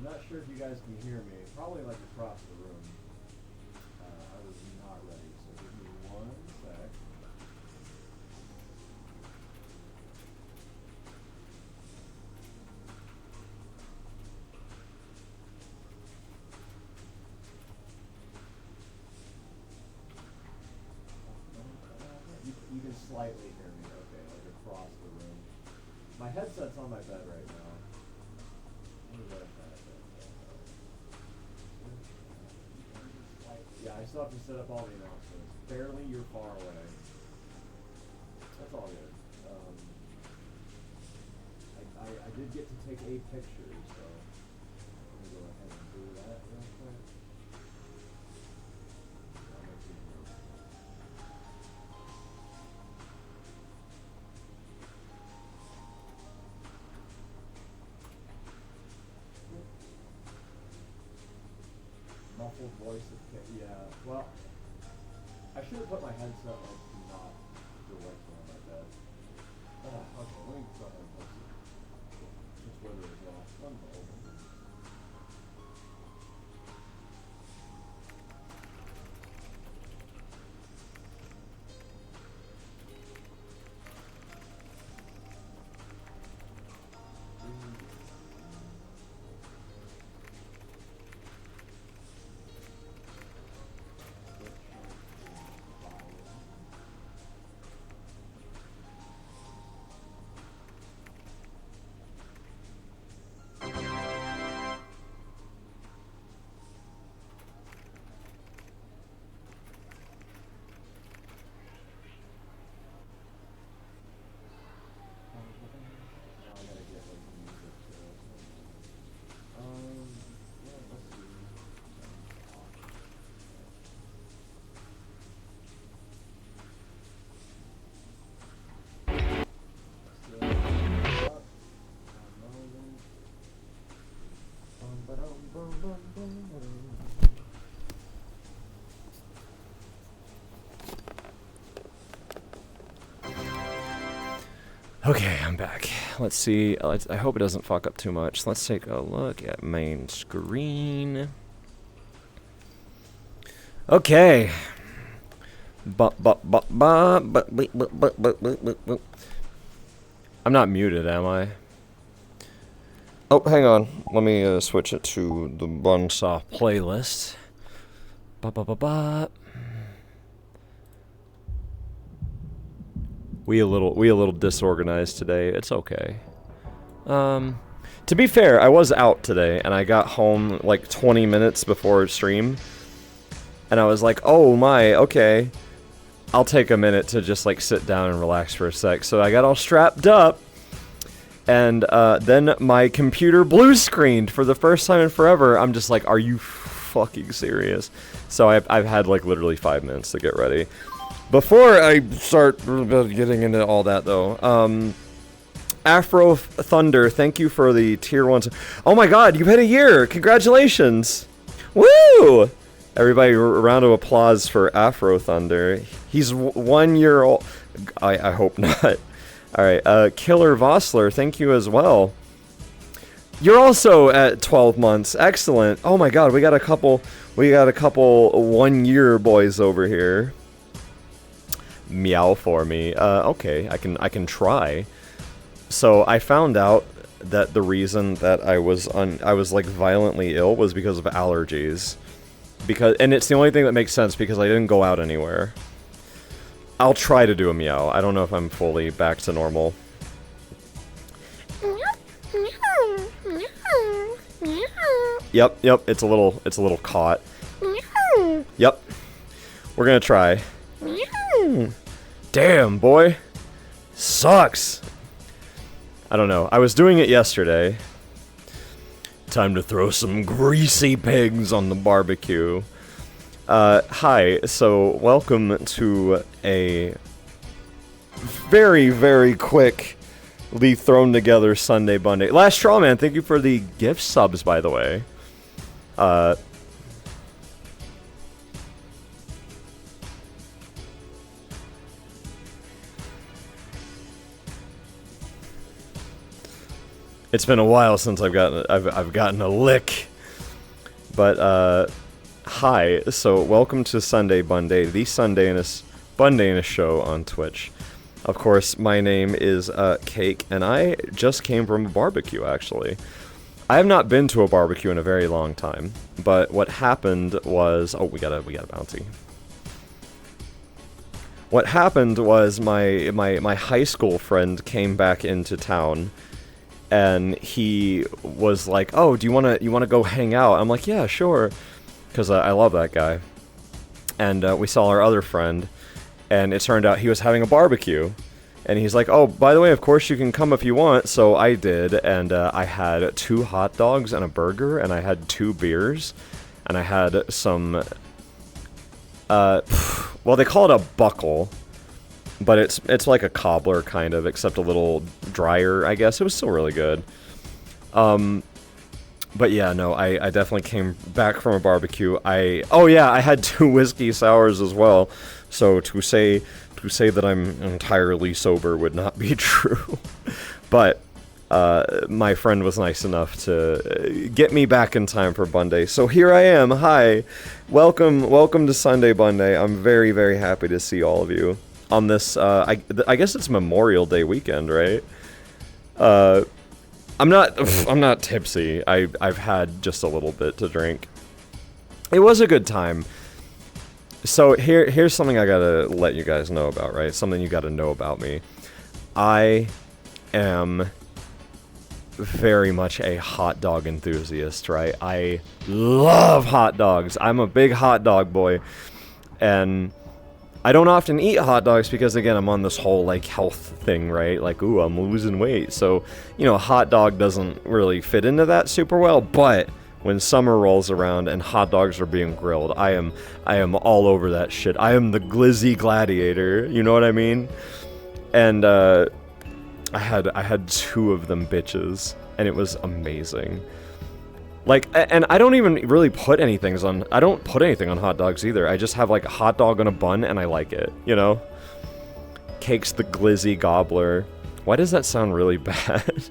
not sure if you guys can hear me. Probably like across the room. I was not ready, so give me 1 sec. You can slightly hear me, okay, like across the room. My headset's on my bed right now. Yeah, I still have to set up all the announcements. Barely, you're far away. That's all good. I did get to take a picture, so I'm going to go ahead and do that real quick. Muffled voice of yeah. Well, I should have put my headset like not directly on my bed. Okay, let me go ahead and post it. Just whether it's off. One moment. Okay, I'm back. Let's see. I hope it doesn't fuck up too much. Let's take a look at main screen. Okay. I'm not muted, am I? Oh, hang on. Let me switch it to the Bunsaw playlist. We a little disorganized today. It's okay. To be fair, I was out today, and I got home like 20 minutes before stream, and I was like, oh my, okay. I'll take a minute to just like sit down and relax for a sec. So I got all strapped up, and then my computer blue screened for the first time in forever. I'm just like, are you fucking serious? So I've had like literally 5 minutes to get ready. Before I start getting into all that, though, Afro Thunder, thank you for the tier 1. Oh my god, you've hit a year! Congratulations! Woo! Everybody, a round of applause for Afro Thunder. He's 1 year old. I hope not. Alright, Killer Vossler, thank you as well. You're also at 12 months. Excellent. Oh my god, we got a couple 1 year boys over here. Meow for me. Okay, I can try. So I found out that the reason that I was like violently ill was because of allergies. And it's the only thing that makes sense because I didn't go out anywhere. I'll try to do a meow. I don't know if I'm fully back to normal. Yep, it's a little caught. Yep. We're gonna try. Damn, boy. Sucks. I don't know. I was doing it yesterday. Time to throw some greasy pigs on the barbecue. Hi. So, welcome to a very, very quickly thrown together Sunday Bunday. Last Strawman, thank you for the gift subs, by the way. It's been a while since I've gotten a lick. But hi. So welcome to Sunday Bunday, the Bunday show on Twitch. Of course, my name is Cake, and I just came from a barbecue. Actually, I have not been to a barbecue in a very long time. But what happened was, we got a bounty. What happened was my high school friend came back into town, and he was like, "Oh, do you wanna go hang out?" I'm like, "Yeah, sure," because I love that guy. And we saw our other friend, and it turned out he was having a barbecue, and he's like, "Oh, by the way, of course you can come if you want." So I did, and I had 2 hot dogs and a burger, and I had 2 beers, and I had some. Well, they call it a buckle, but it's like a cobbler kind of, except a little drier, I guess. It was still really good. But yeah, no, I definitely came back from a barbecue. Oh yeah, I had 2 whiskey sours as well. So to say that I'm entirely sober would not be true. But my friend was nice enough to get me back in time for Bunday. So here I am. Hi. Welcome to Sunday Bunday. I'm very, very happy to see all of you on this, I guess it's Memorial Day weekend, right? I'm not tipsy. I've had just a little bit to drink. It was a good time. So here's something I gotta let you guys know about, right? Something you gotta know about me. I am very much a hot dog enthusiast, right? I love hot dogs. I'm a big hot dog boy. And I don't often eat hot dogs because, again, I'm on this whole, like, health thing, right? Like, ooh, I'm losing weight. So, you know, a hot dog doesn't really fit into that super well. But when summer rolls around and hot dogs are being grilled, I am all over that shit. I am the glizzy gladiator. You know what I mean? And, I had 2 of them bitches, and it was amazing. Like, and I don't even really put anything on. I don't put anything on hot dogs either. I just have like a hot dog on a bun, and I like it. You know. Cake's the glizzy gobbler. Why does that sound really bad?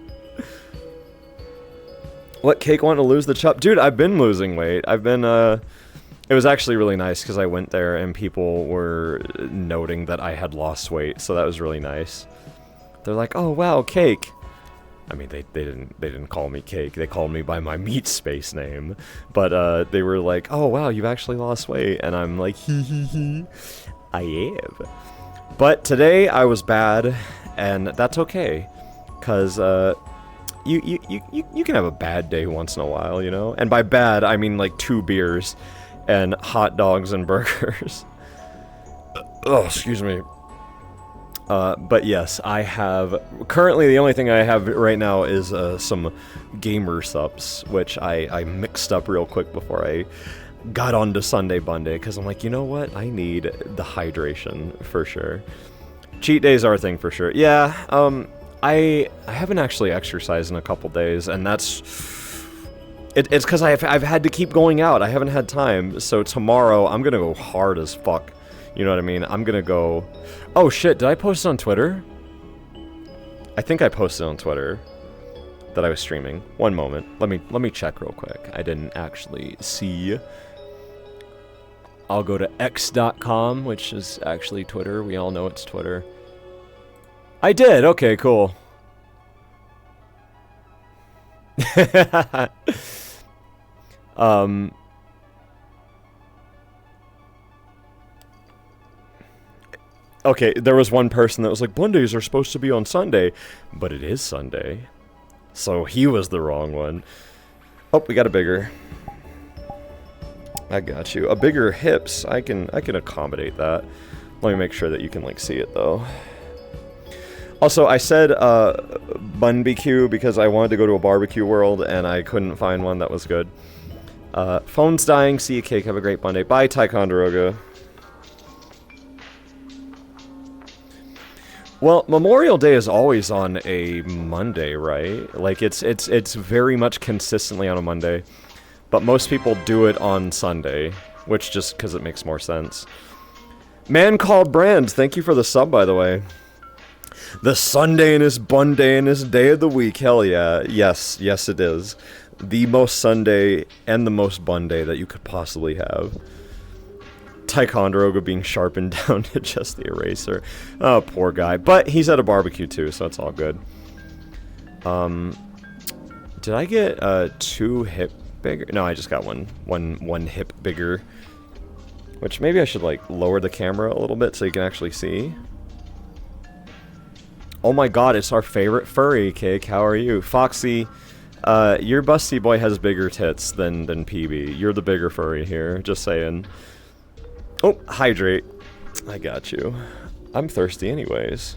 What, Cake want to lose the chop? Dude, I've been losing weight. I've been It was actually really nice because I went there and people were noting that I had lost weight, so that was really nice. They're like, "Oh wow, Cake." I mean, they didn't call me Cake. They called me by my meat space name. But they were like, "Oh wow, you've actually lost weight," and I'm like, "Hee. I have." But today I was bad, and that's okay, cause you can have a bad day once in a while, you know. And by bad, I mean like 2 beers, and hot dogs and burgers. Oh, excuse me. But yes, I have, currently the only thing I have right now is some gamer subs, which I mixed up real quick before I got onto Sunday Bunday, because I'm like, you know what, I need the hydration, for sure. Cheat days are a thing, for sure. Yeah, I haven't actually exercised in a couple days, and it's because I've had to keep going out, I haven't had time, so tomorrow I'm gonna go hard as fuck. You know what I mean? I'm gonna go... Oh shit, did I post it on Twitter? I think I posted on Twitter that I was streaming. One moment. Let me check real quick. I didn't actually see. I'll go to x.com, which is actually Twitter. We all know it's Twitter. I did! Okay, cool. Okay, there was one person that was like, Bundays are supposed to be on Sunday, but it is Sunday. So he was the wrong one. Oh, we got a bigger. I got you. A bigger hips. I can accommodate that. Let me make sure that you can like see it though. Also, I said BunBQ because I wanted to go to a barbecue world and I couldn't find one that was good. Phone's dying. See you, Cake. Have a great Bunday. Bye, Ticonderoga. Well, Memorial Day is always on a Monday, right? Like, it's very much consistently on a Monday. But most people do it on Sunday, which just because it makes more sense. Man called Brand, thank you for the sub, by the way. The Sunday-ness, Bunday-ness day of the week. Hell yeah. Yes, yes it is. The most Sunday and the most Bunday that you could possibly have. Ticonderoga being sharpened down to just the eraser. Oh, poor guy. But he's at a barbecue too, so it's all good. Did I get 2 hip bigger? No, I just got one hip bigger. Which maybe I should like lower the camera a little bit so you can actually see. Oh my god, it's our favorite furry, Cake. How are you? Foxy, your busty boy has bigger tits than PB. You're the bigger furry here, just saying. Oh, hydrate. I got you. I'm thirsty anyways.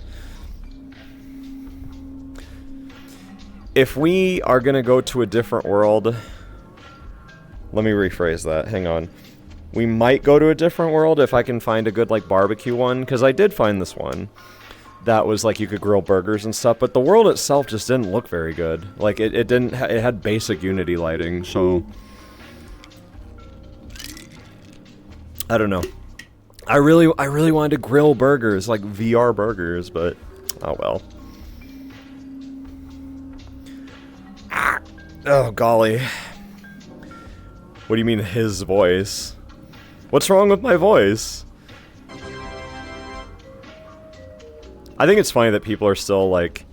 If we are gonna go to a different world... Let me rephrase that, hang on. We might go to a different world if I can find a good, like, barbecue one, because I did find this one. That was, like, you could grill burgers and stuff, but the world itself just didn't look very good. Like, it didn't, it had basic Unity lighting, so... I don't know. I really wanted to grill burgers, like VR burgers, but oh well. Ah, oh golly. What do you mean his voice? What's wrong with my voice? I think it's funny that people are still like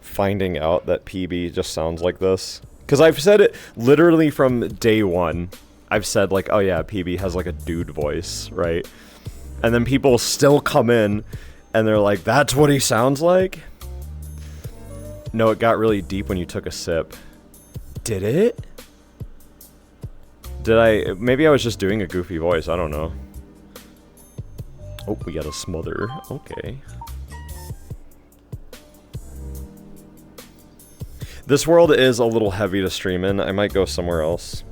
finding out that PB just sounds like this. Because I've said it literally from day one. I've said like, oh yeah, PB has like a dude voice, right? And then people still come in, and they're like, that's what he sounds like? No, it got really deep when you took a sip. Did it? Did I? Maybe I was just doing a goofy voice, I don't know. Oh, we got a smother. Okay. This world is a little heavy to stream in. I might go somewhere else.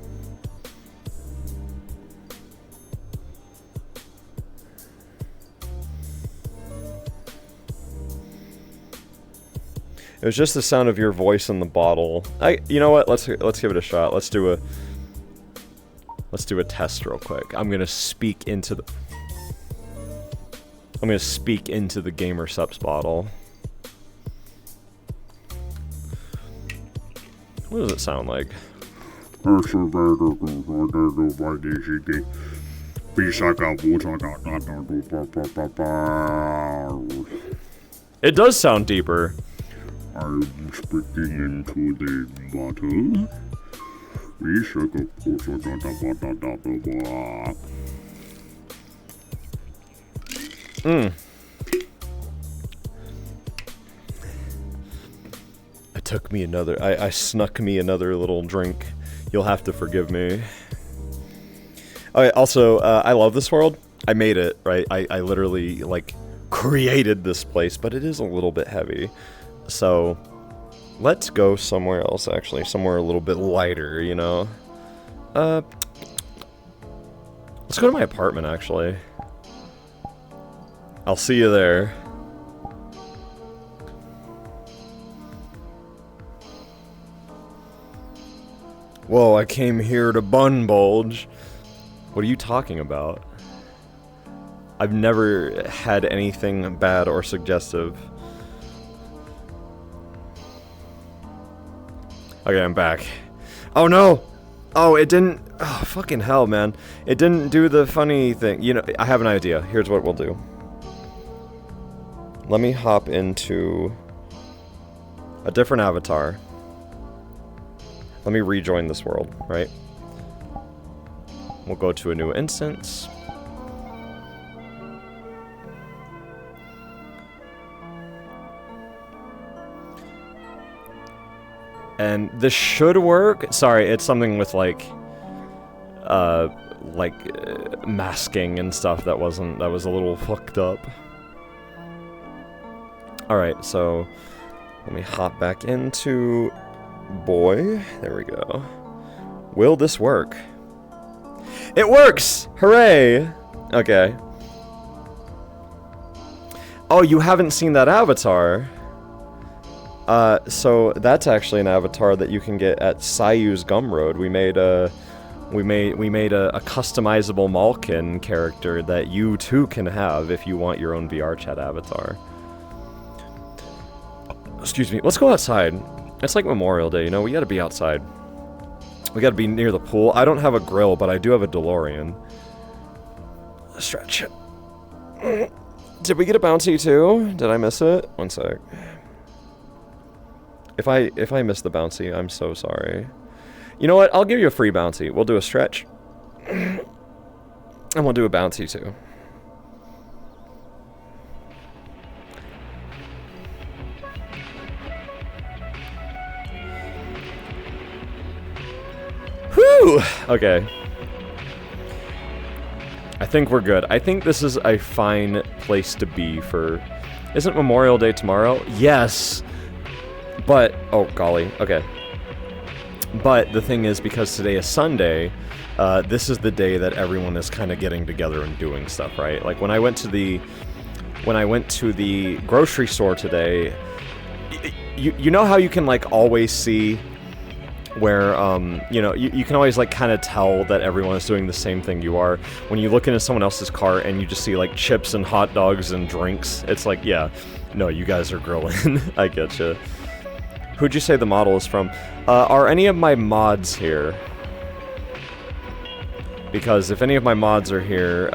It was just the sound of your voice in the bottle. You know what? Let's give it a shot. Let's do a test real quick. I'm gonna speak into the Gamer Subs bottle. What does it sound like? It does sound deeper. I'm speaking into the bottle. I snuck me another little drink. You'll have to forgive me. Okay, also, I love this world. I made it, right? I literally, like, created this place, but it is a little bit heavy. So, let's go somewhere else, actually. Somewhere a little bit lighter, you know? Let's go to my apartment, actually. I'll see you there. Whoa, I came here to bun bulge. What are you talking about? I've never had anything bad or suggestive. Okay, I'm back. Oh no! Oh, it didn't... Oh, fucking hell, man. It didn't do the funny thing. You know, I have an idea. Here's what we'll do. Let me hop into a different avatar. Let me rejoin this world, right? We'll go to a new instance. And this should work. Sorry, it's something with like masking and stuff that was a little fucked up. Alright, so let me hop back into boy. There we go. Will this work? It works! Hooray! Okay. Oh, you haven't seen that avatar? So that's actually an avatar that you can get at Sayu's Gumroad. We made a customizable Malkin character that you too can have if you want your own VR chat avatar. Excuse me. Let's go outside. It's like Memorial Day, you know? We gotta be outside. We gotta be near the pool. I don't have a grill, but I do have a DeLorean. Stretch. Did we get a bouncy too? Did I miss it? One sec. If I missed the bouncy, I'm so sorry. You know what? I'll give you a free bouncy. We'll do a stretch. And we'll do a bouncy too. Whew! Okay. I think we're good. I think this is a fine place to be for... Isn't Memorial Day tomorrow? Yes! But... Oh, golly. Okay. But the thing is, because today is Sunday, this is the day that everyone is kind of getting together and doing stuff, right? Like, when I went to the grocery store today, you know how you can, like, always see where, you know, you can always, like, kind of tell that everyone is doing the same thing you are. When you look into someone else's cart and you just see, like, chips and hot dogs and drinks, it's like, yeah, no, you guys are grilling. I get you. Who'd you say the model is from? Are any of my mods here? Because if any of my mods are here,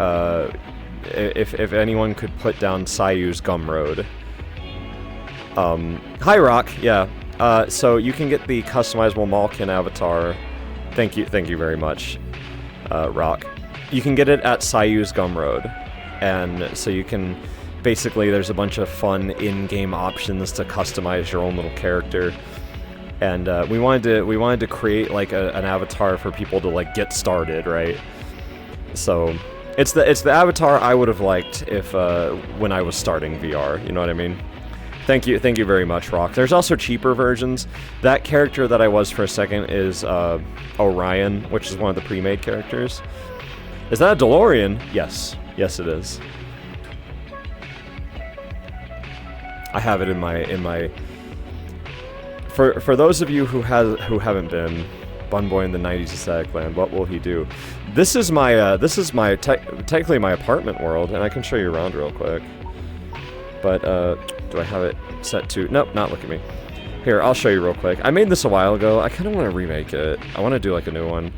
if anyone could put down Sayu's Gumroad. Hi, Rock, yeah. So you can get the customizable Malkin avatar. Thank you very much, Rock. You can get it at Sayu's Gumroad, and so you can basically there's a bunch of fun in-game options to customize your own little character, and we wanted to create like an avatar for people to like get started, right? So it's the avatar I would have liked if when I was starting VR. You know what I mean? Thank you very much, Rock. There's also cheaper versions. That character that I was for a second is Orion, which is one of the pre-made characters. Is that a DeLorean? Yes. Yes, it is. I have it in my... For those of you who haven't been, Bunboy in the 90s aesthetic land, what will he do? This is my technically my apartment world, and I can show you around real quick. But do I have it set to? Nope, not look at me. Here, I'll show you real quick. I made this a while ago. I kind of want to remake it. I want to do like a new one.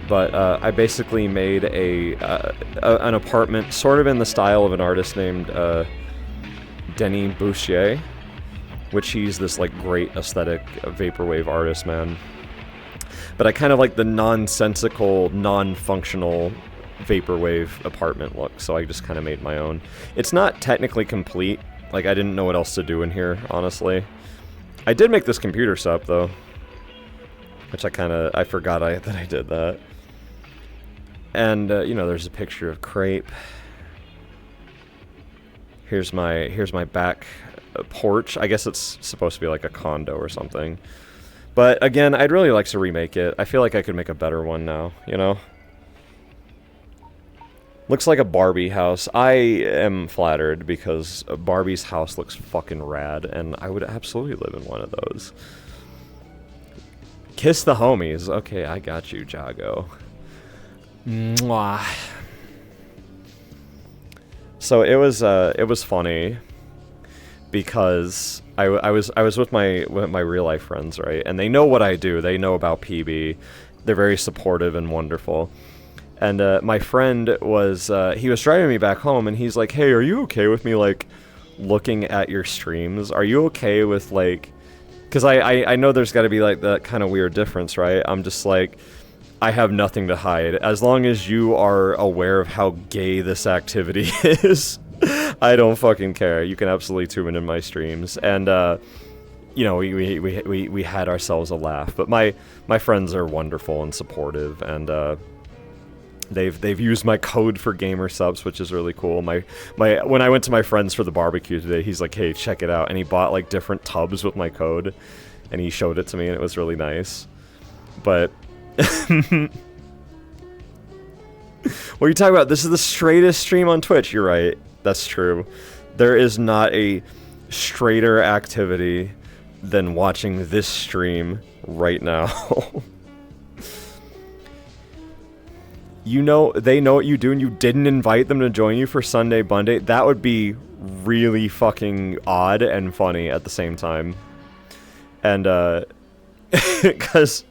But I basically made an apartment sort of in the style of an artist named Denis Bouchier, which he's this like great aesthetic vaporwave artist, man. But I kind of like the nonsensical, non-functional vaporwave apartment look, so I just kind of made my own. It's not technically complete. Like, I didn't know what else to do in here, honestly. I did make this computer setup, though. Which I forgot that I did that. And, you know, there's a picture of Crepe. Here's my back porch. I guess it's supposed to be like a condo or something. But, again, I'd really like to remake it. I feel like I could make a better one now, you know? Looks like a Barbie house. I am flattered because Barbie's house looks fucking rad, and I would absolutely live in one of those. Kiss the homies. Okay, I got you, Jago. Mwah. So it was funny because I was with my real life friends, right? And they know what I do. They know about PB. They're very supportive and wonderful. And my friend was, he was driving me back home, and he's like, hey, are you okay with me, like, looking at your streams? Are you okay with, like, because I know there's got to be, like, that kind of weird difference, right? I'm just like, I have nothing to hide. As long as you are aware of how gay this activity is, I don't fucking care. You can absolutely tune in my streams. And, you know, we had ourselves a laugh. But my friends are wonderful and supportive, and, They've used my code for gamer subs, which is really cool. When I went to my friends for the barbecue today, he's like, hey, check it out. And he bought like different tubs with my code, and he showed it to me, and it was really nice. But what are you talking about? This is the straightest stream on Twitch. You're right. That's true. There is not a straighter activity than watching this stream right now. You know, they know what you do, and you didn't invite them to join you for Sunday Bunday. That would be really fucking odd and funny at the same time. And, because...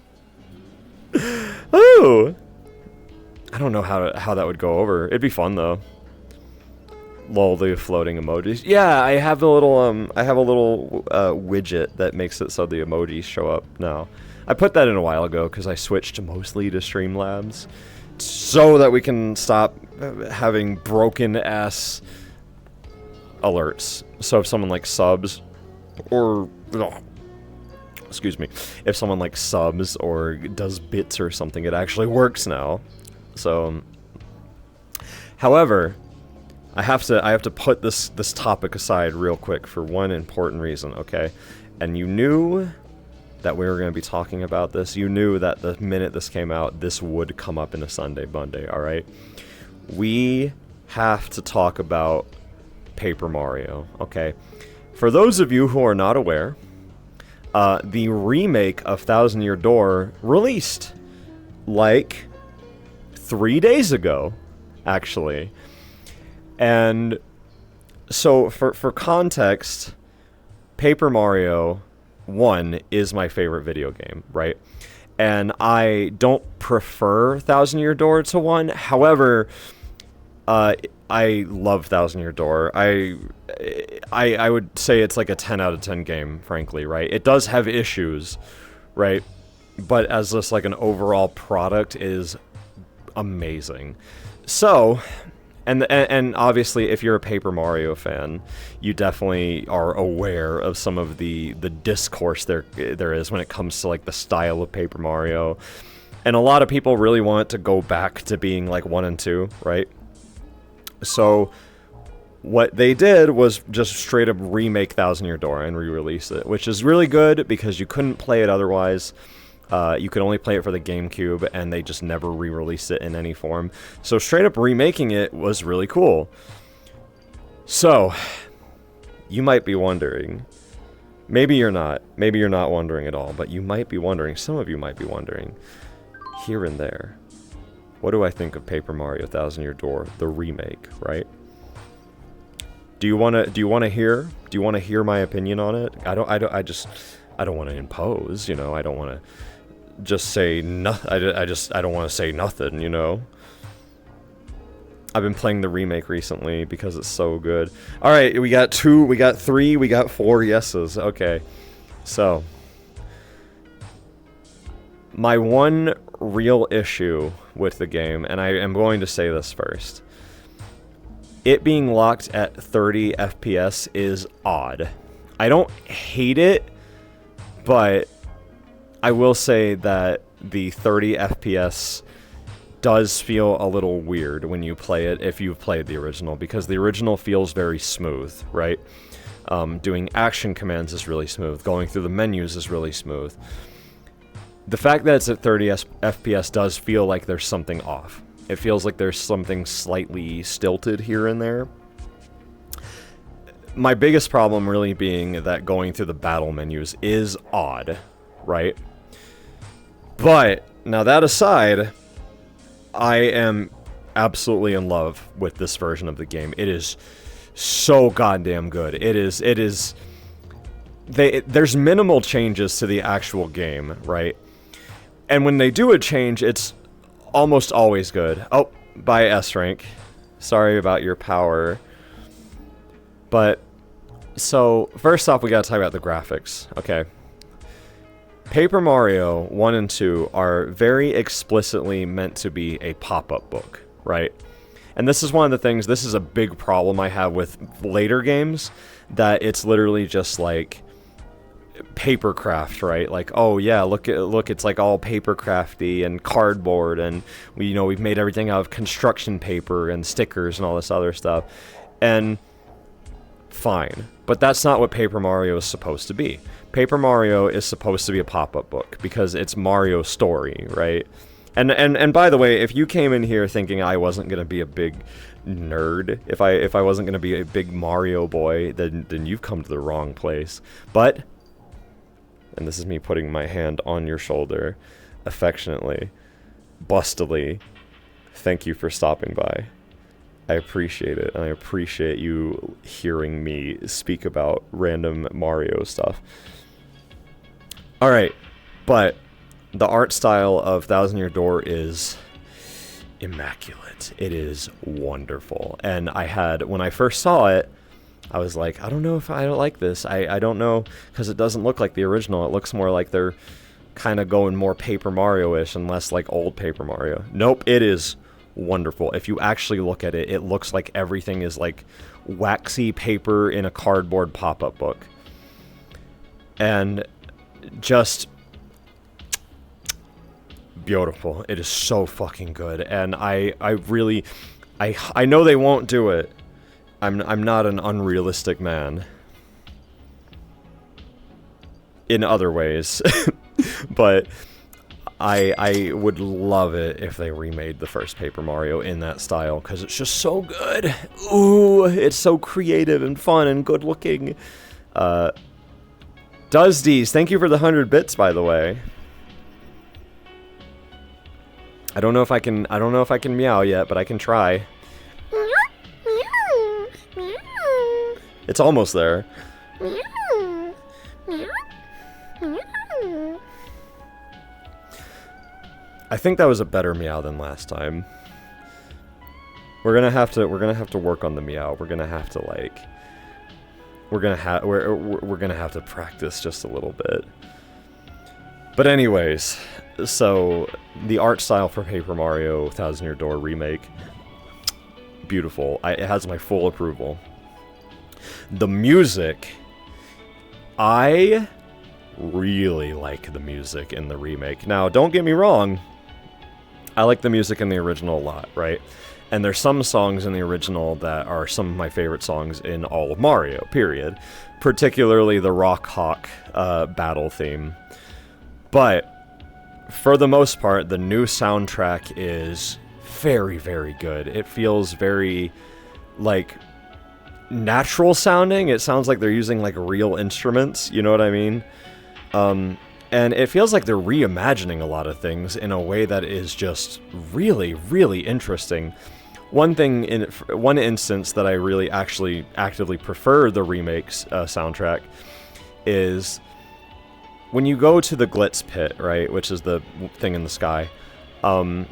Ooh! I don't know how that would go over. It'd be fun, though. Lol, the floating emojis. Yeah, I have a little widget that makes it so the emojis show up now. I put that in a while ago because I switched mostly to Streamlabs so that we can stop having broken-ass alerts. So if someone, like, subs, or... excuse me. If someone, like, subs or does bits or something, it actually works now. So... However... I have to put this topic aside real quick for one important reason, okay? And you knew that we were going to be talking about this. You knew that the minute this came out, this would come up in a Sunday Bunday, alright? We have to talk about Paper Mario, okay? For those of you who are not aware, the remake of Thousand Year Door released, like, 3 days ago, actually. And so, for context, Paper Mario 1 is my favorite video game, right? And I don't prefer Thousand Year Door to 1. However, I love Thousand Year Door. I would say it's like a 10 out of 10 game, frankly, right? It does have issues, right? But as just like an overall product, it is amazing. So... And obviously, if you're a Paper Mario fan, you definitely are aware of some of the discourse there is when it comes to, like, the style of Paper Mario. And a lot of people really want it to go back to being, like, 1 and 2, right? So, what they did was just straight up remake Thousand Year Door and re-release it, which is really good because you couldn't play it otherwise. You could only play it for the GameCube, and they just never re-released it in any form. So straight up remaking it was really cool. So, you might be wondering, maybe you're not wondering at all, but you might be wondering, some of you might be wondering, here and there, what do I think of Paper Mario Thousand Year Door, the remake, right? Do you want to hear my opinion on it? I don't want to impose, you know. I don't want to just say nothing. I don't want to say nothing, you know. I've been playing the remake recently because it's so good. All right, we got 2, we got 3, we got 4 yeses. Okay, so my one real issue with the game, and I am going to say this first, it being locked at 30 FPS is odd. I don't hate it, but I will say that the 30 FPS does feel a little weird when you play it if you've played the original, because the original feels very smooth, right? Doing action commands is really smooth. Going through the menus is really smooth. The fact that it's at 30 FPS does feel like there's something off. It feels like there's something slightly stilted here and there. My biggest problem really being that going through the battle menus is odd, right? But, now that aside, I am absolutely in love with this version of the game. It is so goddamn good. There's minimal changes to the actual game, right? And when they do a change, it's almost always good. Oh, bye S rank. Sorry about your power. But, so, first off, we gotta talk about the graphics, okay? Paper Mario 1 and 2 are very explicitly meant to be a pop-up book, right? And this is one of the things, this is a big problem I have with later games, that it's literally just like papercraft, right? Like, oh yeah, look, it's like all papercrafty and cardboard, and we've made everything out of construction paper and stickers and all this other stuff. And fine, but that's not what Paper Mario is supposed to be. Paper Mario is supposed to be a pop-up book because it's Mario's story, right? And by the way, if you came in here thinking I wasn't gonna be a big nerd, if I wasn't gonna be a big Mario boy, then you've come to the wrong place. But, and this is me putting my hand on your shoulder, affectionately, bustily, thank you for stopping by. I appreciate it, and I appreciate you hearing me speak about random Mario stuff. Alright, but the art style of Thousand Year Door is immaculate. It is wonderful. And when I first saw it, I was like, I don't know if I don't like this. I don't know, because it doesn't look like the original. It looks more like they're kind of going more Paper Mario-ish and less like old Paper Mario. Nope, it is wonderful. If you actually look at it, it looks like everything is like waxy paper in a cardboard pop-up book. And just beautiful. It is so fucking good. And I know they won't do it. I'm not an unrealistic man in other ways. But I would love it if they remade the first Paper Mario in that style, because it's just so good. Ooh, it's so creative and fun and good looking. Dusdies, thank you for the 100 bits, by the way. I don't know if I can meow yet, but I can try. It's almost there. I think that was a better meow than last time. We're gonna have to work on the meow. We're gonna have to practice just a little bit. But anyways, so the art style for Paper Mario Thousand Year Door Remake, beautiful. It has my full approval. The music, I really like the music in the remake. Now, don't get me wrong, I like the music in the original a lot, right? And there's some songs in the original that are some of my favorite songs in all of Mario, period. Particularly the Rock Hawk battle theme. But for the most part, the new soundtrack is very, very good. It feels very, like, natural sounding. It sounds like they're using, like, real instruments, you know what I mean? And it feels like they're reimagining a lot of things in a way that is just really, really interesting. One instance that I really actually actively prefer the remake's soundtrack is when you go to the Glitz Pit, right, which is the thing in the sky. In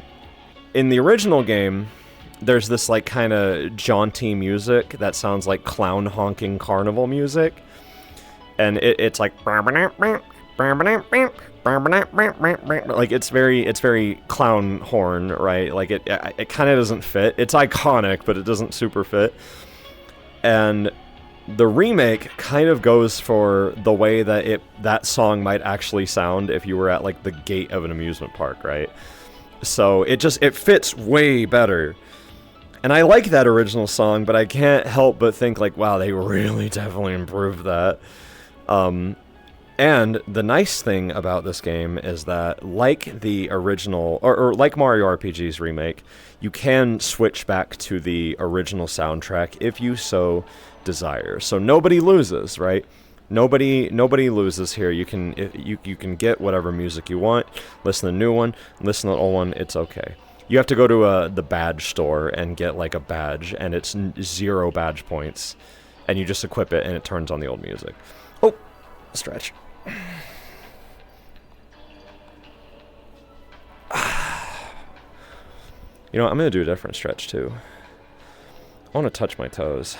the original game, there's this like kind of jaunty music that sounds like clown honking carnival music, and it's like like it's very clown horn, right? Like it kind of doesn't fit. It's iconic, but it doesn't super fit. And the remake kind of goes for the way that that song might actually sound if you were at like the gate of an amusement park, right? So it fits way better. And I like that original song, but I can't help but think like, wow, they really definitely improved that. And the nice thing about this game is that, like the original, or like Mario RPG's remake, you can switch back to the original soundtrack if you so desire. So nobody loses, right? Nobody loses here. You can get whatever music you want, listen to the new one, listen to the old one, it's okay. You have to go to the badge store and get like a badge, and it's 0 badge points, and you just equip it and it turns on the old music. Oh, stretch. You know, I'm going to do a different stretch, too. I want to touch my toes.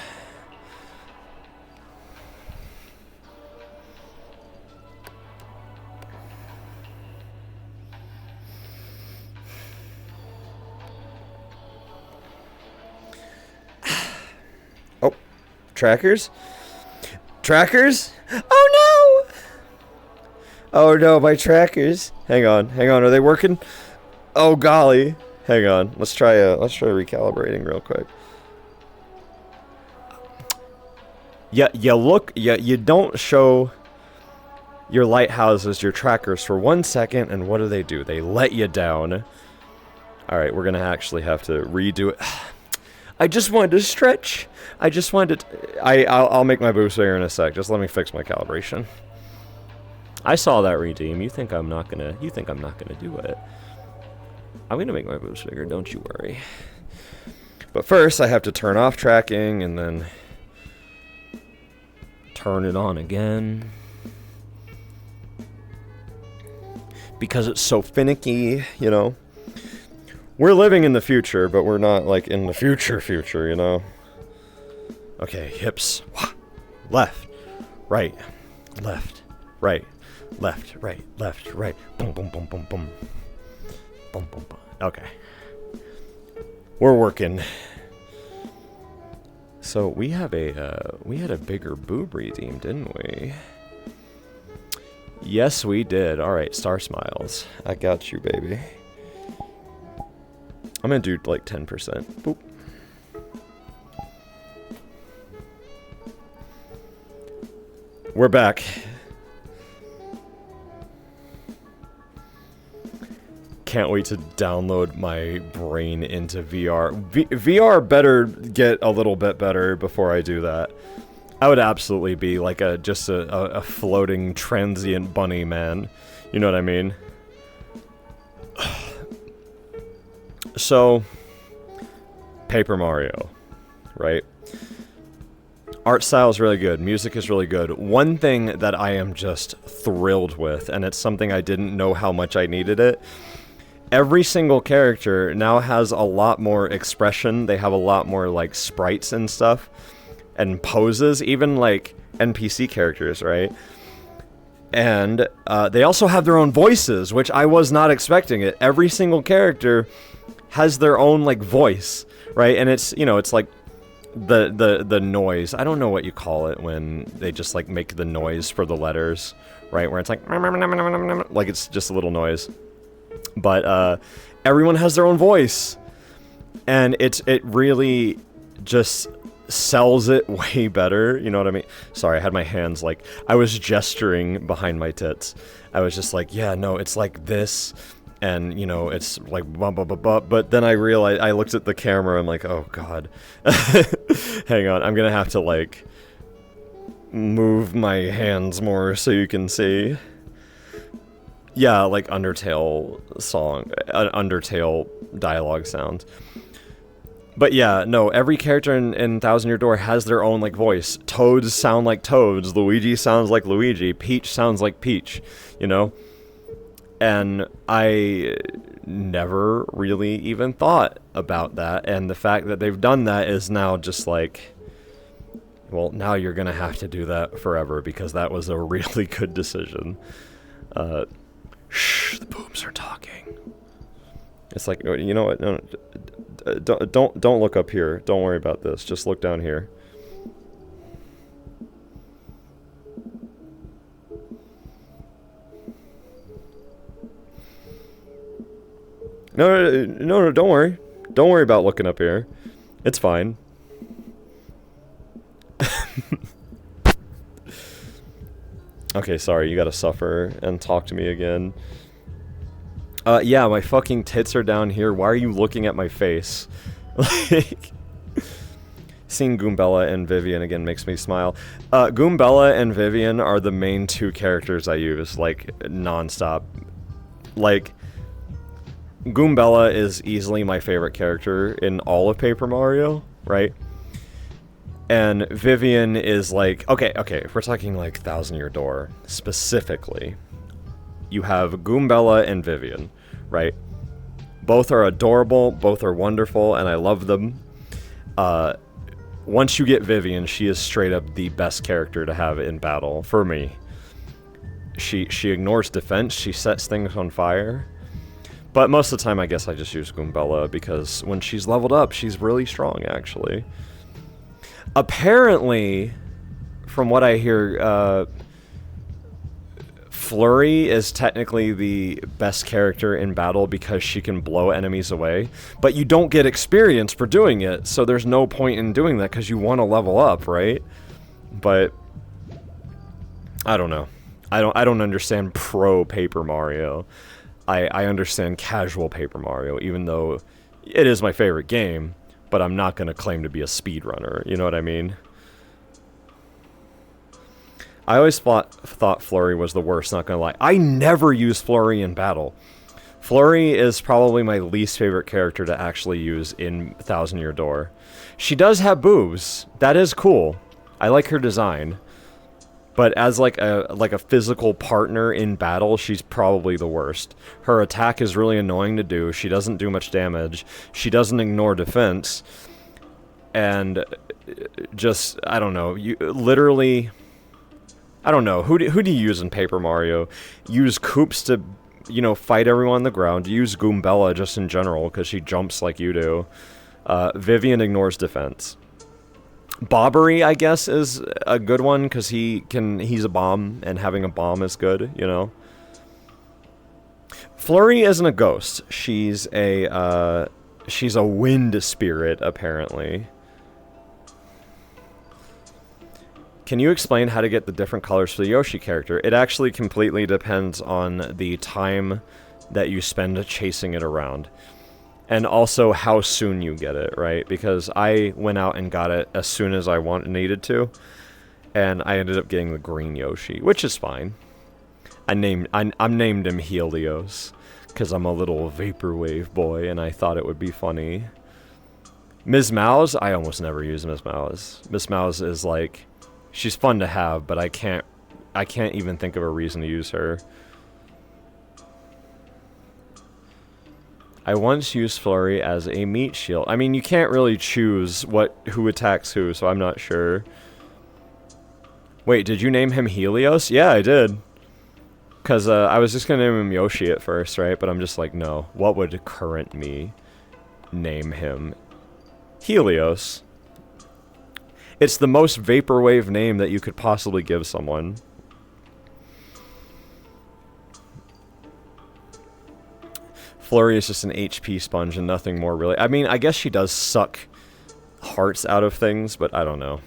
Oh, trackers? Trackers? Oh, no! Oh, no, my trackers. Hang on, are they working? Oh, golly. Hang on, let's try recalibrating real quick. Yeah, you don't show your lighthouses, your trackers for 1 second, and what do? They let you down. Alright, we're gonna actually have to redo it. I just wanted to stretch. I'll make my boost bigger in a sec. Just let me fix my calibration. I saw that redeem. You think I'm not gonna do it. I'm gonna make my boobs bigger, don't you worry. But first, I have to turn off tracking and then turn it on again. Because it's so finicky, you know? We're living in the future, but we're not, like, in the future, you know? Okay, hips. Left. Right. Left. Right. Left. Right. Left. Right. Boom, boom, boom, boom, boom. Boom, boom, boom. Okay. We're working. So, we had a bigger boob redeem, didn't we? Yes, we did. Alright, star smiles. I got you, baby. I'm gonna do, like, 10%. Boop. We're back. Can't wait to download my brain into VR. VR better get a little bit better before I do that. I would absolutely be like just a floating transient bunny man. You know what I mean? So, Paper Mario, right? Art style is really good. Music is really good. One thing that I am just thrilled with, and it's something I didn't know how much I needed it. Every single character now has a lot more expression. They have a lot more, like, sprites and stuff. And poses, even, like, NPC characters, right? And they also have their own voices, which I was not expecting it. Every single character has their own, like, voice, right? And it's, you know, it's like the noise. I don't know what you call it when they just, like, make the noise for the letters, right? Where it's like it's just a little noise. But everyone has their own voice. And it really just sells it way better, you know what I mean? Sorry, I had my hands, like, I was gesturing behind my tits. I was just like, yeah, no, it's like this, and, you know, it's like blah, blah, blah, blah. But then I realized, I looked at the camera, I'm like, oh god. Hang on, I'm gonna have to, like, move my hands more so you can see. Yeah, like Undertale song, Undertale dialogue sound. But yeah, no, every character in Thousand Year Door has their own, like, voice. Toads sound like Toads, Luigi sounds like Luigi, Peach sounds like Peach, you know? And I never really even thought about that, and the fact that they've done that is now just like, well, now you're gonna have to do that forever, because that was a really good decision. Shh, the boobs are talking. It's like, you know what, no, don't look up here. Don't worry about this. Just look down here. No, don't worry. Don't worry about looking up here. It's fine. Okay, sorry, you gotta suffer and talk to me again. Yeah, my fucking tits are down here. Why are you looking at my face? Like, seeing Goombella and Vivian again makes me smile. Goombella and Vivian are the main two characters I use, like, non-stop. Like, Goombella is easily my favorite character in all of Paper Mario, right? And Vivian is like, okay, if we're talking, like, Thousand Year Door, specifically, you have Goombella and Vivian, right? Both are adorable, both are wonderful, and I love them. Once you get Vivian, she is straight up the best character to have in battle, for me. She ignores defense, she sets things on fire. But most of the time, I guess I just use Goombella, because when she's leveled up, she's really strong, actually. Apparently, from what I hear, Flurry is technically the best character in battle because she can blow enemies away, but you don't get experience for doing it, so there's no point in doing that because you want to level up, right? But I don't know. I don't understand pro Paper Mario. I understand casual Paper Mario, even though it is my favorite game, but I'm not going to claim to be a speedrunner, you know what I mean? I always thought Flurry was the worst, not gonna lie. I never use Flurry in battle. Flurry is probably my least favorite character to actually use in Thousand Year Door. She does have boobs. That is cool. I like her design. But as like a physical partner in battle, she's probably the worst. Her attack is really annoying to do. She doesn't do much damage. She doesn't ignore defense. And just, I don't know. You literally, I don't know. Who do you use in Paper Mario? Use Koops to, you know, fight everyone on the ground. Use Goombella just in general because she jumps like you do. Vivian ignores defense. Bobbery, I guess, is a good one because he's a bomb, and having a bomb is good, you know. Flurry isn't a ghost. She's a wind spirit, apparently. Can you explain how to get the different colors for the Yoshi character? It actually completely depends on the time that you spend chasing it around. And also how soon you get it, right? Because I went out and got it as soon as I needed to. And I ended up getting the green Yoshi, which is fine. I'm named him Helios. Because I'm a little vaporwave boy and I thought it would be funny. Ms. Mouse, I almost never use Ms. Mouse. Ms. Mouse is like, she's fun to have, but I can't even think of a reason to use her. I once used Flurry as a meat shield. I mean, you can't really choose who attacks who, so I'm not sure. Wait, did you name him Helios? Yeah, I did. Because I was just going to name him Yoshi at first, right? But I'm just like, no. What would current me name him? Helios. It's the most vaporwave name that you could possibly give someone. Flurry is just an HP sponge and nothing more really. I mean, I guess she does suck hearts out of things, but I don't know.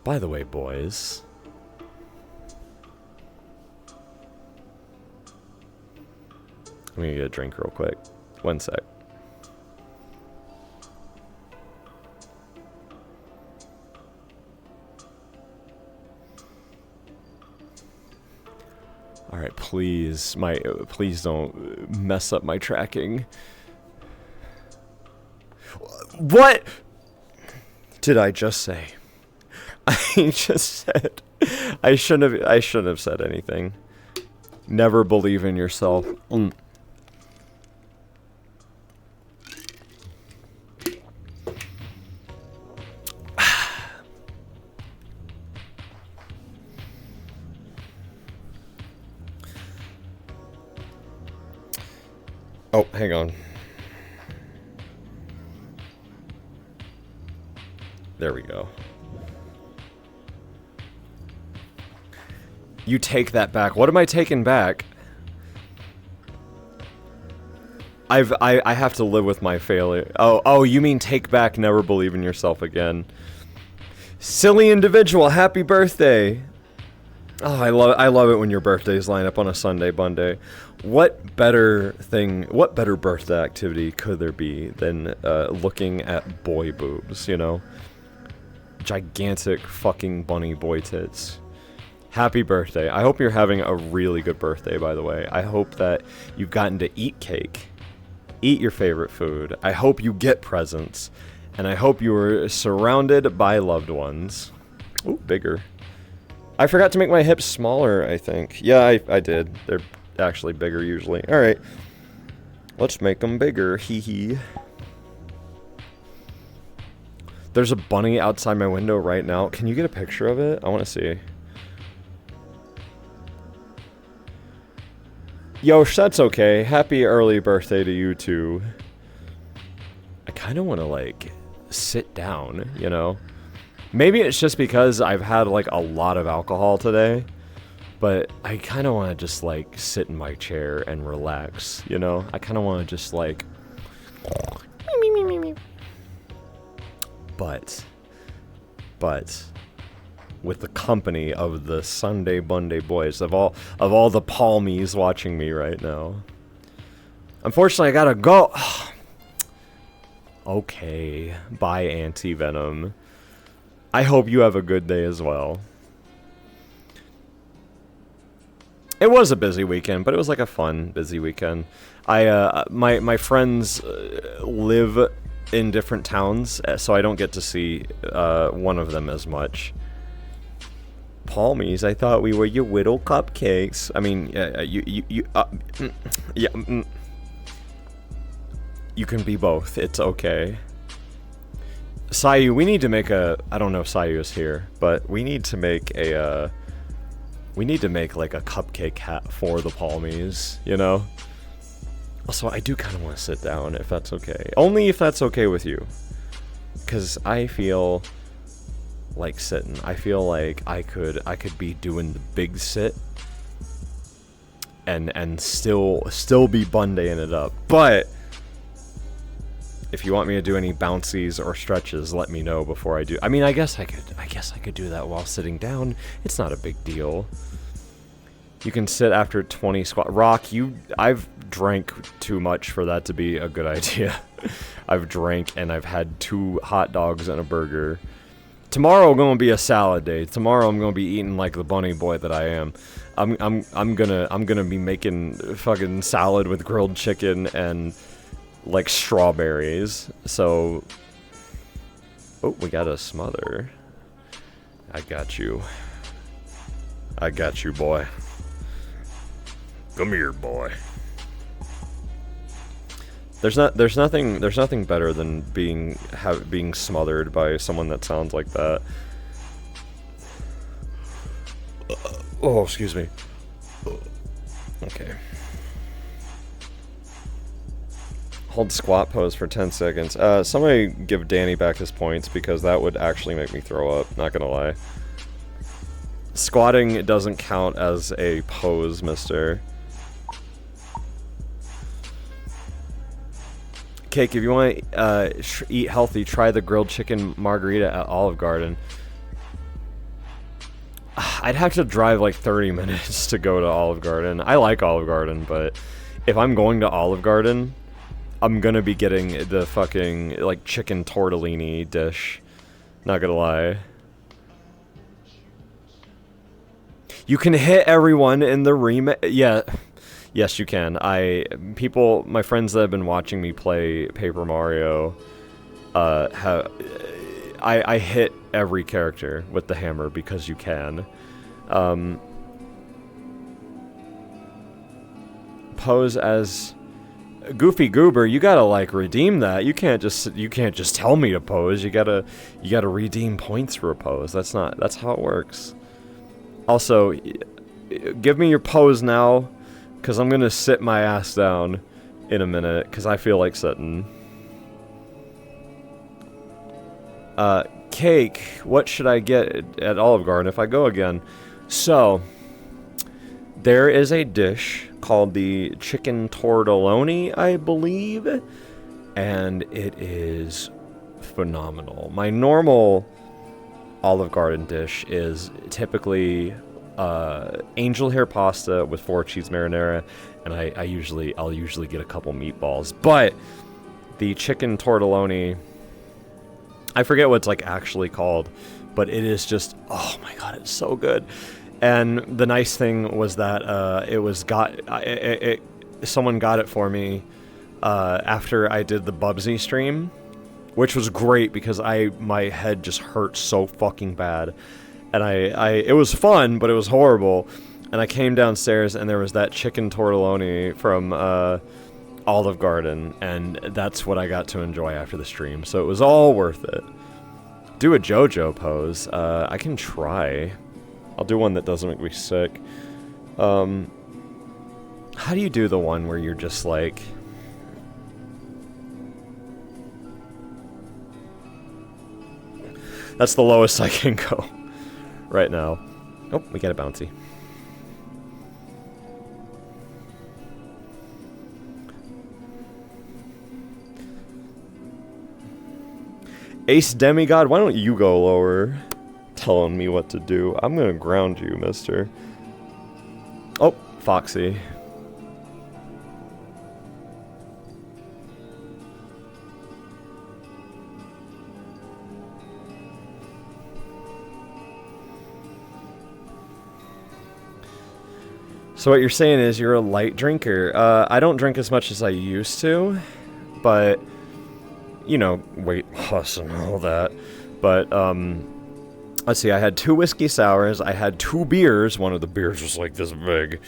By the way, boys. I'm gonna get a drink real quick. One sec. Alright, please don't mess up my tracking. What did I just say? I just said I shouldn't have said anything. Never believe in yourself. Oh, hang on. There we go. You take that back. What am I taking back? I have to live with my failure. Oh, you mean take back, never believe in yourself again. Silly individual, happy birthday. Oh, I love it when your birthdays line up on a Sunday, Bunday. What better birthday activity could there be than looking at boy boobs, you know? Gigantic fucking bunny boy tits. Happy birthday. I hope you're having a really good birthday, by the way. I hope that you've gotten to eat cake. Eat your favorite food. I hope you get presents. And I hope you are surrounded by loved ones. Ooh, bigger. I forgot to make my hips smaller, I think. Yeah, I did. They're actually bigger usually. Alright. Let's make them bigger. Hee hee. There's a bunny outside my window right now. Can you get a picture of it? I want to see. Yosh, that's okay. Happy early birthday to you too. I kind of want to, like, sit down, you know? Maybe it's just because I've had, like, a lot of alcohol today. But I kind of want to just, like, sit in my chair and relax, you know? I kind of want to just, like... But... with the company of the Sunday Bunday boys, of all the palmies watching me right now. Unfortunately, I gotta go. Okay, bye, Anti-Venom. I hope you have a good day as well. It was a busy weekend, but it was like a fun, busy weekend. My friends live in different towns, so I don't get to see one of them as much. Palmies, I thought we were your little cupcakes. I mean, you can be both. It's okay. Sayu, we need to make a... I don't know if Sayu is here, but we need to make a... we need to make, like, a cupcake hat for the Palmies, you know? Also, I do kind of want to sit down, if that's okay. Only if that's okay with you. Because I feel like sitting. I feel like I could be doing the big sit and still be Bundaying it up. But if you want me to do any bouncies or stretches, let me know before I do. I mean, I guess I could do that while sitting down. It's not a big deal. You can sit after 20 squat. Rock, I've drank too much for that to be a good idea. I've drank and I've had 2 hot dogs and a burger. Tomorrow gonna be a salad day. Tomorrow I'm gonna be eating like the bunny boy that I am. I'm gonna be making fucking salad with grilled chicken and like strawberries. So, oh, we got a smother. I got you. I got you, boy. Come here, boy. There's nothing better than being smothered by someone that sounds like that. Oh, excuse me. Okay. Hold squat pose for 10 seconds. Somebody give Danny back his points because that would actually make me throw up, not gonna lie. Squatting doesn't count as a pose, mister. Cake, if you want to eat healthy, try the grilled chicken margarita at Olive Garden. I'd have to drive like 30 minutes to go to Olive Garden. I like Olive Garden, but if I'm going to Olive Garden, I'm gonna be getting the fucking like chicken tortellini dish. Not gonna lie. You can hit everyone in the remake. Yeah. Yes, you can. My friends that have been watching me play Paper Mario, I hit every character with the hammer because you can. Pose as Goofy Goober, you gotta like redeem that. You can't just tell me to pose. You gotta redeem points for a pose. That's how it works. Also, give me your pose now. Because I'm going to sit my ass down in a minute, because I feel like sitting. Cake, what should I get at Olive Garden if I go again? So, there is a dish called the chicken tortelloni, I believe, and it is phenomenal. My normal Olive Garden dish is typically... angel hair pasta with 4 cheese marinara, and I'll usually get a couple meatballs. But the chicken tortelloni, I forget what it's like actually called, but it is just, oh my god, it's so good. And the nice thing was that someone got it for me after I did the Bubsy stream, which was great because my head just hurt so fucking bad. And it was fun, but it was horrible. And I came downstairs, and there was that chicken tortelloni from Olive Garden, and that's what I got to enjoy after the stream. So it was all worth it. Do a JoJo pose. I can try. I'll do one that doesn't make me sick. How do you do the one where you're just like... That's the lowest I can go. Right now. Oh, we got a bouncy. Ace Demigod, why don't you go lower? Telling me what to do. I'm gonna ground you, mister. Oh, Foxy. So what you're saying is you're a light drinker. I don't drink as much as I used to, but, you know, weight loss and all that. But, let's see, I had 2 whiskey sours, I had 2 beers, one of the beers was like this big,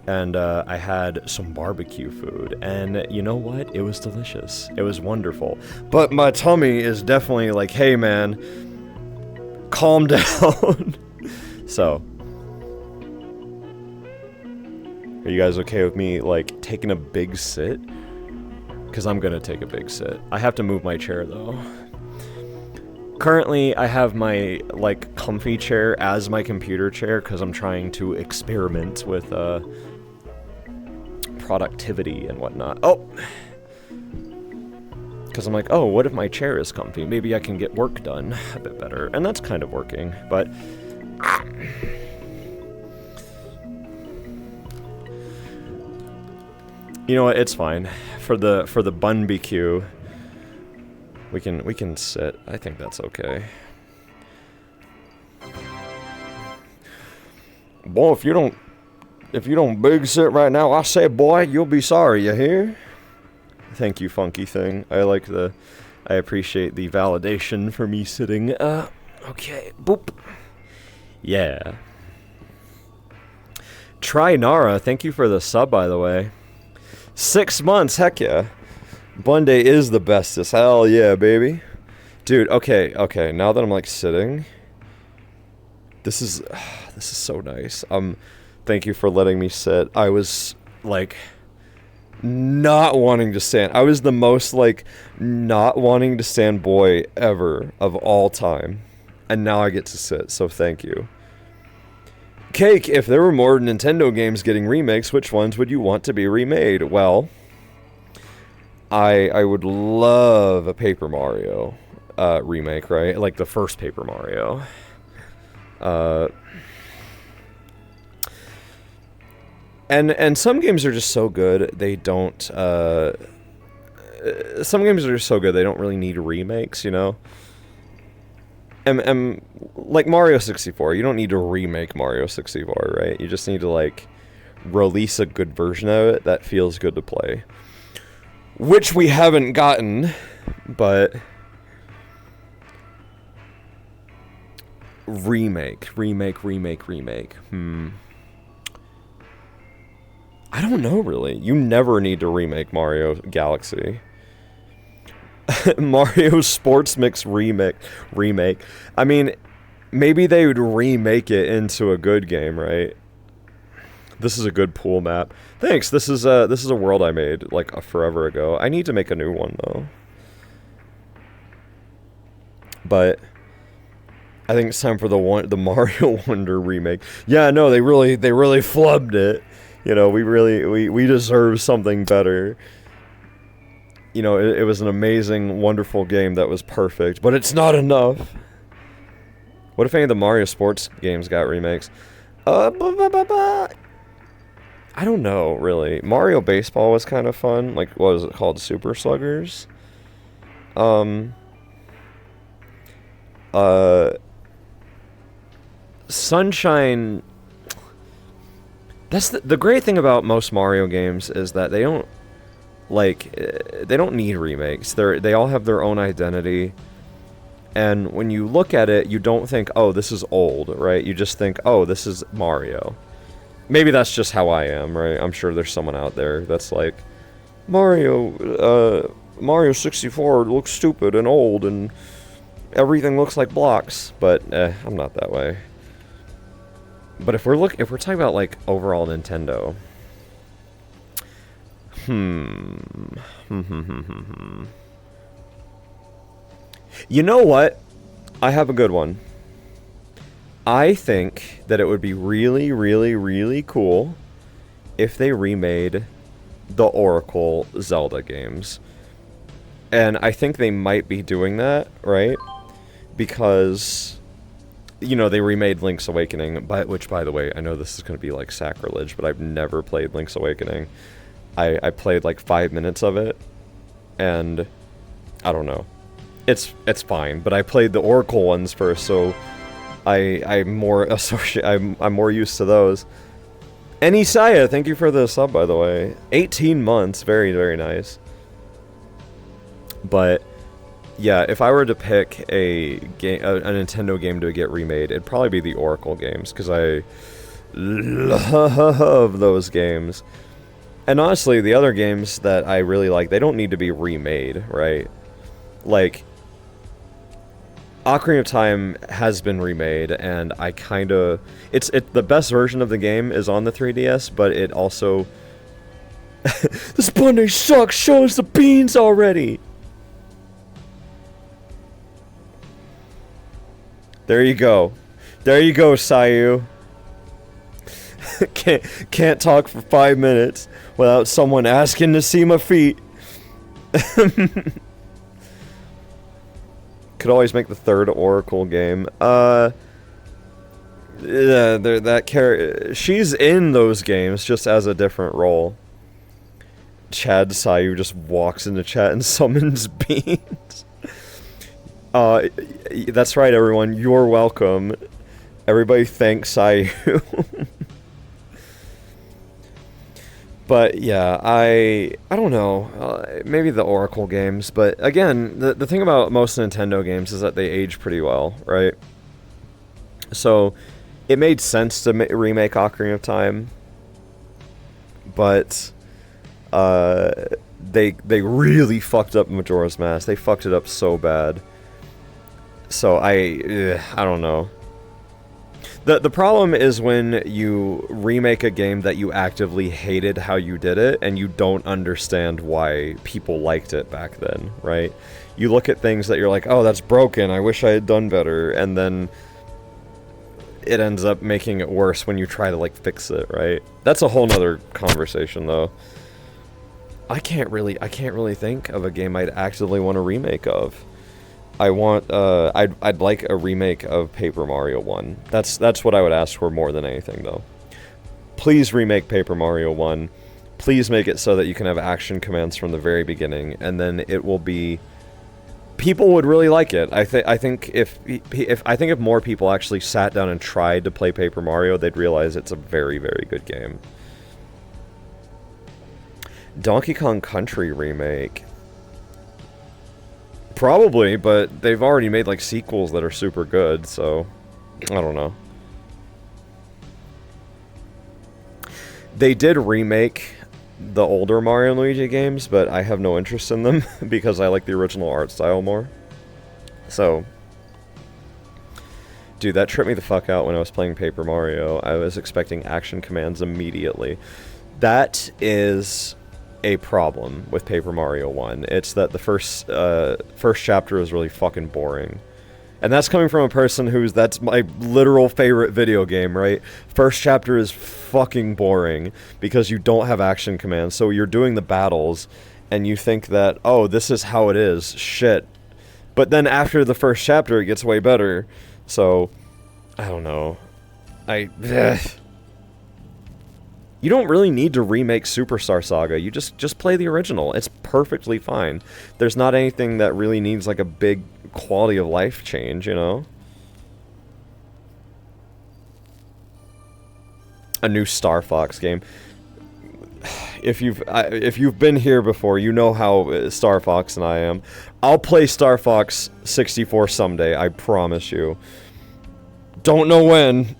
and I had some barbecue food, and you know what? It was delicious. It was wonderful. But my tummy is definitely like, hey man, calm down. So, are you guys okay with me, like, taking a big sit? Because I'm gonna take a big sit. I have to move my chair, though. Currently, I have my, like, comfy chair as my computer chair, because I'm trying to experiment with, productivity and whatnot. Oh! Because I'm like, oh, what if my chair is comfy? Maybe I can get work done a bit better. And that's kind of working, but... You know what? It's fine. For the BunBQ, we can sit. I think that's okay. Boy, if you don't big sit right now, I say, boy, you'll be sorry. You hear? Thank you, Funky Thing. I appreciate the validation for me sitting. Okay. Boop. Yeah. Try Nara. Thank you for the sub, by the way. 6 months, heck yeah. Bunday is the bestest. Hell yeah, baby. Dude, okay, now that I'm like sitting, this is so nice. Thank you for letting me sit. I was like not wanting to stand. I was the most like not wanting to stand boy ever of all time. And now I get to sit, so thank you. Cake, if there were more Nintendo games getting remakes, which ones would you want to be remade? Well, I would love a Paper Mario remake, right? Like the first Paper Mario. And some games are just so good, they don't... some games are just so good, they don't really need remakes, you know? Like Mario 64, you don't need to remake Mario 64, right? You just need to, like, release a good version of it that feels good to play. Which we haven't gotten, but... Remake. I don't know, really. You never need to remake Mario Galaxy. Mario Sports Mix remake. I mean, maybe they would remake it into a good game, right? This is a good pool map. Thanks. This is a world I made like forever ago. I need to make a new one though. But I think it's time for the Mario Wonder remake. Yeah, no, they really flubbed it. You know, we deserve something better. You know, it was an amazing, wonderful game that was perfect, but it's not enough. What if any of the Mario sports games got remakes? I don't know, really. Mario Baseball was kind of fun. Like, what was it called? Super Sluggers? Sunshine... That's the great thing about most Mario games is that they don't... Like, they don't need remakes. They all have their own identity. And when you look at it, you don't think, oh, this is old, right? You just think, oh, this is Mario. Maybe that's just how I am, right? I'm sure there's someone out there that's like, Mario 64 looks stupid and old and everything looks like blocks. But, I'm not that way. But if we're talking about, like, overall Nintendo... You know what? I have a good one. I think that it would be really, really, really cool if they remade the Oracle Zelda games. And I think they might be doing that, right? Because, you know, they remade Link's Awakening, which, by the way, I know this is going to be, like, sacrilege, but I've never played Link's Awakening. I played like 5 minutes of it, and I don't know. It's fine, but I played the Oracle ones first, so I'm more used to those. And Isaiah, thank you for the sub, by the way. 18 months, very, very nice. But yeah, if I were to pick a Nintendo game to get remade, it'd probably be the Oracle games, because I love those games. And honestly, the other games that I really like, they don't need to be remade, right? Like, Ocarina of Time has been remade, and I kind of... the best version of the game is on the 3DS, but it also... This Bunday sucks! Show us the beans already! There you go. There you go, Sayu. Can't talk for 5 minutes without someone asking to see my feet. Could always make the third Oracle game. Yeah, that character, she's in those games just as a different role. Chad Sayu just walks into chat and summons beans. That's right, everyone. You're welcome. Everybody thanks Sayu. But yeah, I don't know, maybe the Oracle games, but again, the thing about most Nintendo games is that they age pretty well, right? So, it made sense to remake Ocarina of Time, but they really fucked up Majora's Mask. They fucked it up so bad. So I don't know. The problem is when you remake a game that you actively hated how you did it, and you don't understand why people liked it back then, right? You look at things that you're like, oh, that's broken, I wish I had done better, and then it ends up making it worse when you try to, like, fix it, right? That's a whole nother conversation, though. I can't really think of a game I'd actively want a remake of. I'd like a remake of Paper Mario 1. That's what I would ask for more than anything, though. Please remake Paper Mario 1. Please make it so that you can have action commands from the very beginning, and then it will be... People would really like it. I think if more people actually sat down and tried to play Paper Mario, they'd realize it's a very, very good game. Donkey Kong Country remake... Probably, but they've already made, like, sequels that are super good, so... I don't know. They did remake the older Mario and Luigi games, but I have no interest in them, because I like the original art style more. So... Dude, that tripped me the fuck out when I was playing Paper Mario. I was expecting action commands immediately. That is... a problem with Paper Mario 1. It's that the first chapter is really fucking boring. And that's coming from a person that's my literal favorite video game, right? First chapter is fucking boring because you don't have action commands, so you're doing the battles and you think that, oh, this is how it is. Shit. But then after the first chapter, it gets way better. So, I don't know. You don't really need to remake Superstar Saga. You just play the original. It's perfectly fine. There's not anything that really needs, like, a big quality of life change, you know? A new Star Fox game. If you've been here before, you know how Star Fox and I am. I'll play Star Fox 64 someday, I promise you. Don't know when,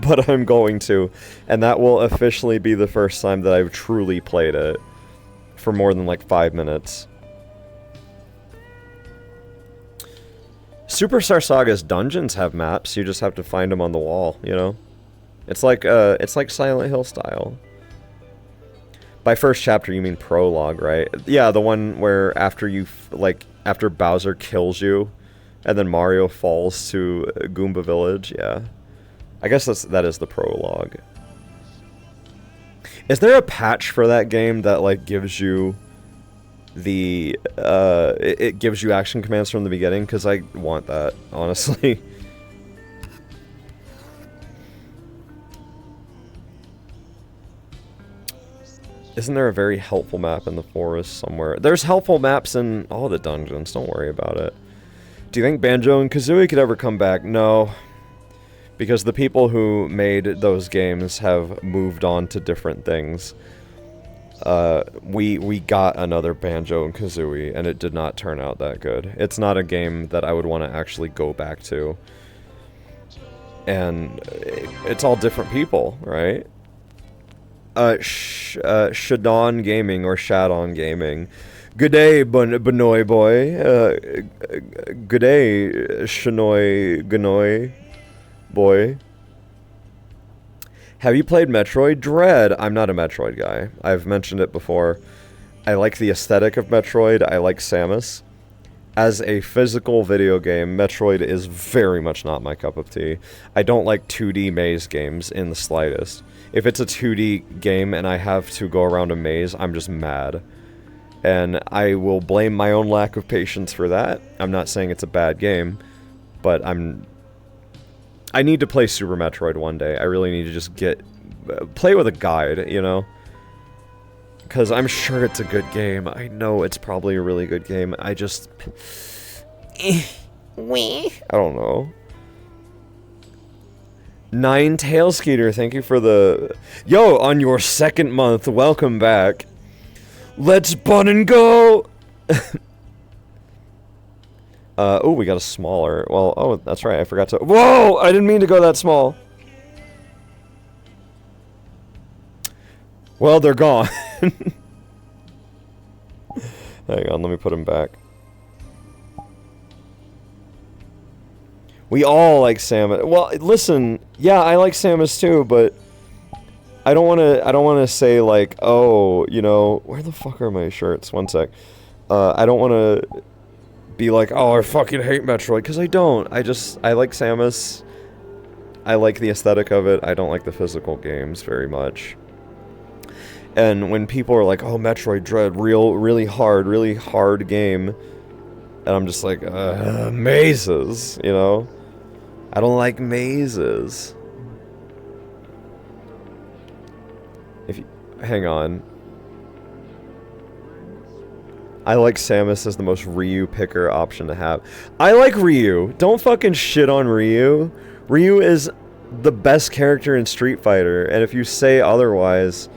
but I'm going to. And that will officially be the first time that I've truly played it for more than like 5 minutes. Superstar Saga's dungeons have maps, you just have to find them on the wall, you know? It's like Silent Hill style. By first chapter, you mean prologue, right? Yeah, the one where after after Bowser kills you, and then Mario falls to Goomba Village, yeah. I guess that is the prologue. Is there a patch for that game that, like, gives you the, it gives you action commands from the beginning? Because I want that, honestly. Isn't there a very helpful map in the forest somewhere? There's helpful maps in all the dungeons, don't worry about it. Do you think Banjo and Kazooie could ever come back? No. Because the people who made those games have moved on to different things. We got another Banjo and Kazooie, and it did not turn out that good. It's not a game that I would want to actually go back to. And it's all different people, right? Shadon Gaming or Shadon Gaming. Good day, Benoy boy. Good day, Shanoy Ganoy boy. Have you played Metroid Dread? I'm not a Metroid guy. I've mentioned it before. I like the aesthetic of Metroid. I like Samus. As a physical video game, Metroid is very much not my cup of tea. I don't like 2D maze games in the slightest. If it's a 2D game and I have to go around a maze, I'm just mad. And I will blame my own lack of patience for that. I'm not saying it's a bad game, but I need to play Super Metroid one day. I really need to just play with a guide, you know? Because I'm sure it's a good game. I know it's probably a really good game. I just... I don't know. Nine Tail Skeeter, thank you for the... Yo, on your second month, welcome back. Let's bun and go! Oh, we got a smaller... Well, oh, that's right, I forgot to... Whoa! I didn't mean to go that small. Well, they're gone. Hang on, let me put them back. We all like Samus. Well, listen, yeah, I like Samus too, but I don't want to say like, oh, you know, where the fuck are my shirts? One sec. I don't want to be like, oh, I fucking hate Metroid, because I don't. I like Samus. I like the aesthetic of it. I don't like the physical games very much. And when people are like, oh, Metroid Dread, really hard game, and I'm just like, mazes, you know? I don't like mazes. Hang on. I like Samus as the most Ryu picker option to have. I like Ryu. Don't fucking shit on Ryu. Ryu is the best character in Street Fighter, and if you say otherwise...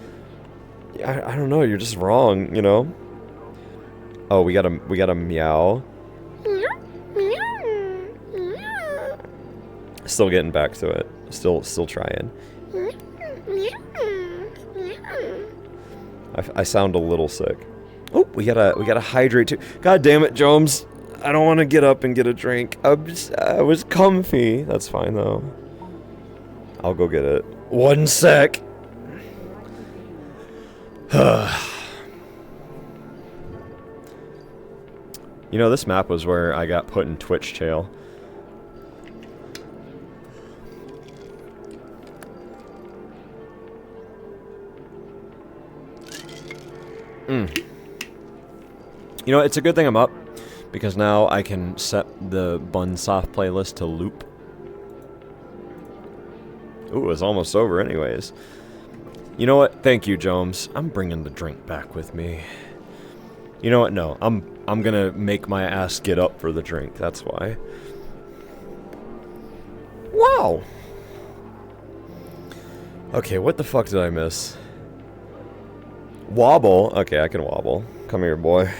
I don't know, you're just wrong, you know? Oh, we got a meow. Still getting back to it. Still trying. I sound a little sick. Oh, we gotta hydrate too. God damn it, Jones. I don't want to get up and get a drink. I was comfy. That's fine though. I'll go get it. One sec. You know, this map was where I got put in Twitch jail. You know, it's a good thing I'm up, because now I can set the Bunsoft playlist to loop. Ooh, it's almost over anyways. You know what? Thank you, Jones. I'm bringing the drink back with me. You know what? No, I'm gonna make my ass get up for the drink. That's why. Wow. Okay, what the fuck did I miss? Wobble. Okay, I can wobble. Come here, boy.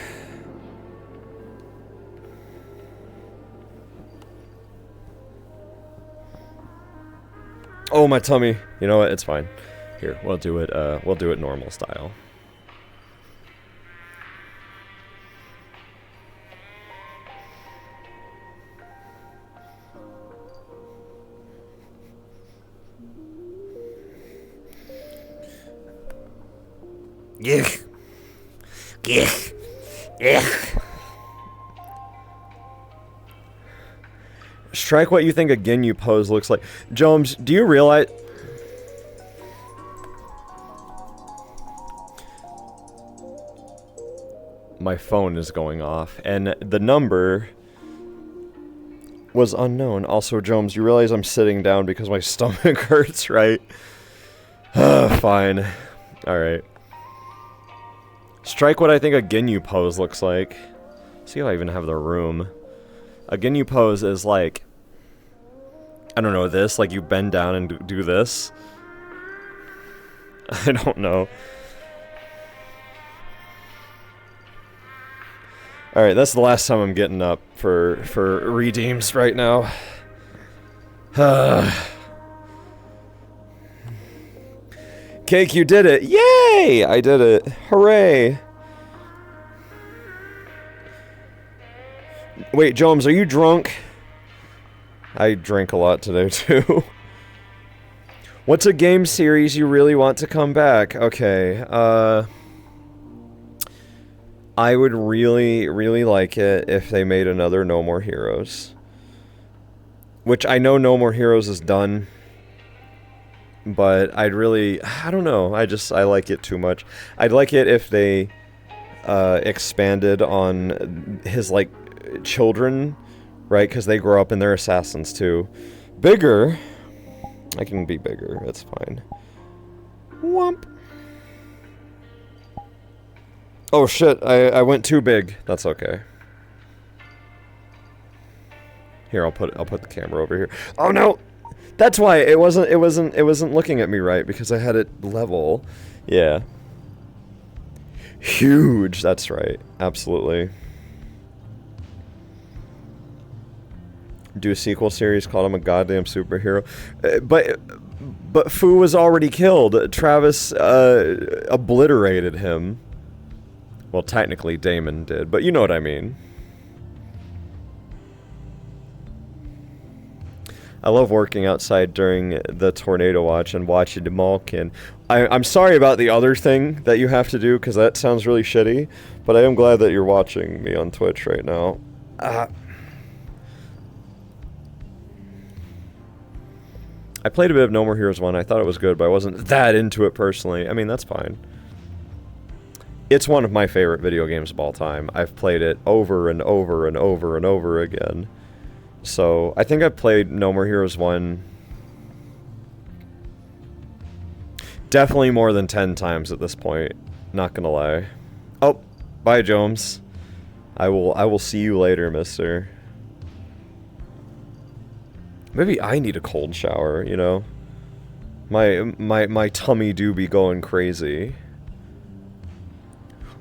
Oh, my tummy. You know what? It's fine. Here, we'll do it normal style. Yuck. Yuck. Yuck. Strike what you think a Ginyu pose looks like. Jones, do you realize... My phone is going off, and the number was unknown. Also, Jones, you realize I'm sitting down because my stomach hurts, right? Fine. Alright. Strike what I think a Ginyu pose looks like. See if I even have the room. A Ginyu pose is like I don't know, this? Like, you bend down and do this? I don't know. Alright, that's the last time I'm getting up for redeems right now. Cake, you did it! Yay! I did it. Hooray! Wait, Jones, are you drunk? I drank a lot today, too. What's a game series you really want to come back? Okay, I would really, really like it if they made another No More Heroes. Which I know No More Heroes is done. But I'd really... I don't know. I like it too much. I'd like it if they expanded on his, like, children, right? Because they grow up and they're assassins, too. Bigger... I can be bigger, that's fine. Whomp. Oh shit, I went too big. That's okay. Here, I'll put the camera over here. Oh no! That's why it wasn't looking at me right, because I had it level. Yeah. Huge, that's right. Absolutely. Do a sequel series called I'm a Goddamn Superhero. But Fu was already killed. Travis obliterated him. Well, technically Damon did, but you know what I mean. I love working outside during the tornado watch and watching the Malkin. I'm sorry about the other thing that you have to do, because that sounds really shitty, but I am glad that you're watching me on Twitch right now. I played a bit of No More Heroes 1. I thought it was good, but I wasn't that into it personally. I mean, that's fine. It's one of my favorite video games of all time. I've played it over and over and over and over again. So, I think I've played No More Heroes 1 definitely more than 10 times at this point. Not gonna lie. Oh, bye, Jones. I will see you later, mister. Maybe I need a cold shower, you know? My tummy do be going crazy.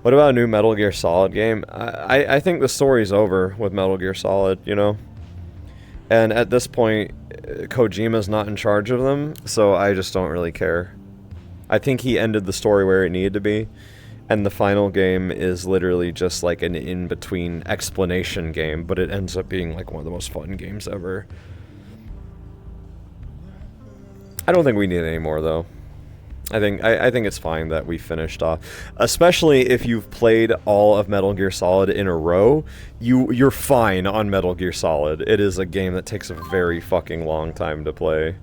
What about a new Metal Gear Solid game? I think the story's over with Metal Gear Solid, you know? And at this point, Kojima's not in charge of them, so I just don't really care. I think he ended the story where it needed to be, and the final game is literally just like an in-between explanation game, but it ends up being like one of the most fun games ever. I don't think we need any more, though. I think it's fine that we finished off. Especially if you've played all of Metal Gear Solid in a row, you're fine on Metal Gear Solid. It is a game that takes a very fucking long time to play.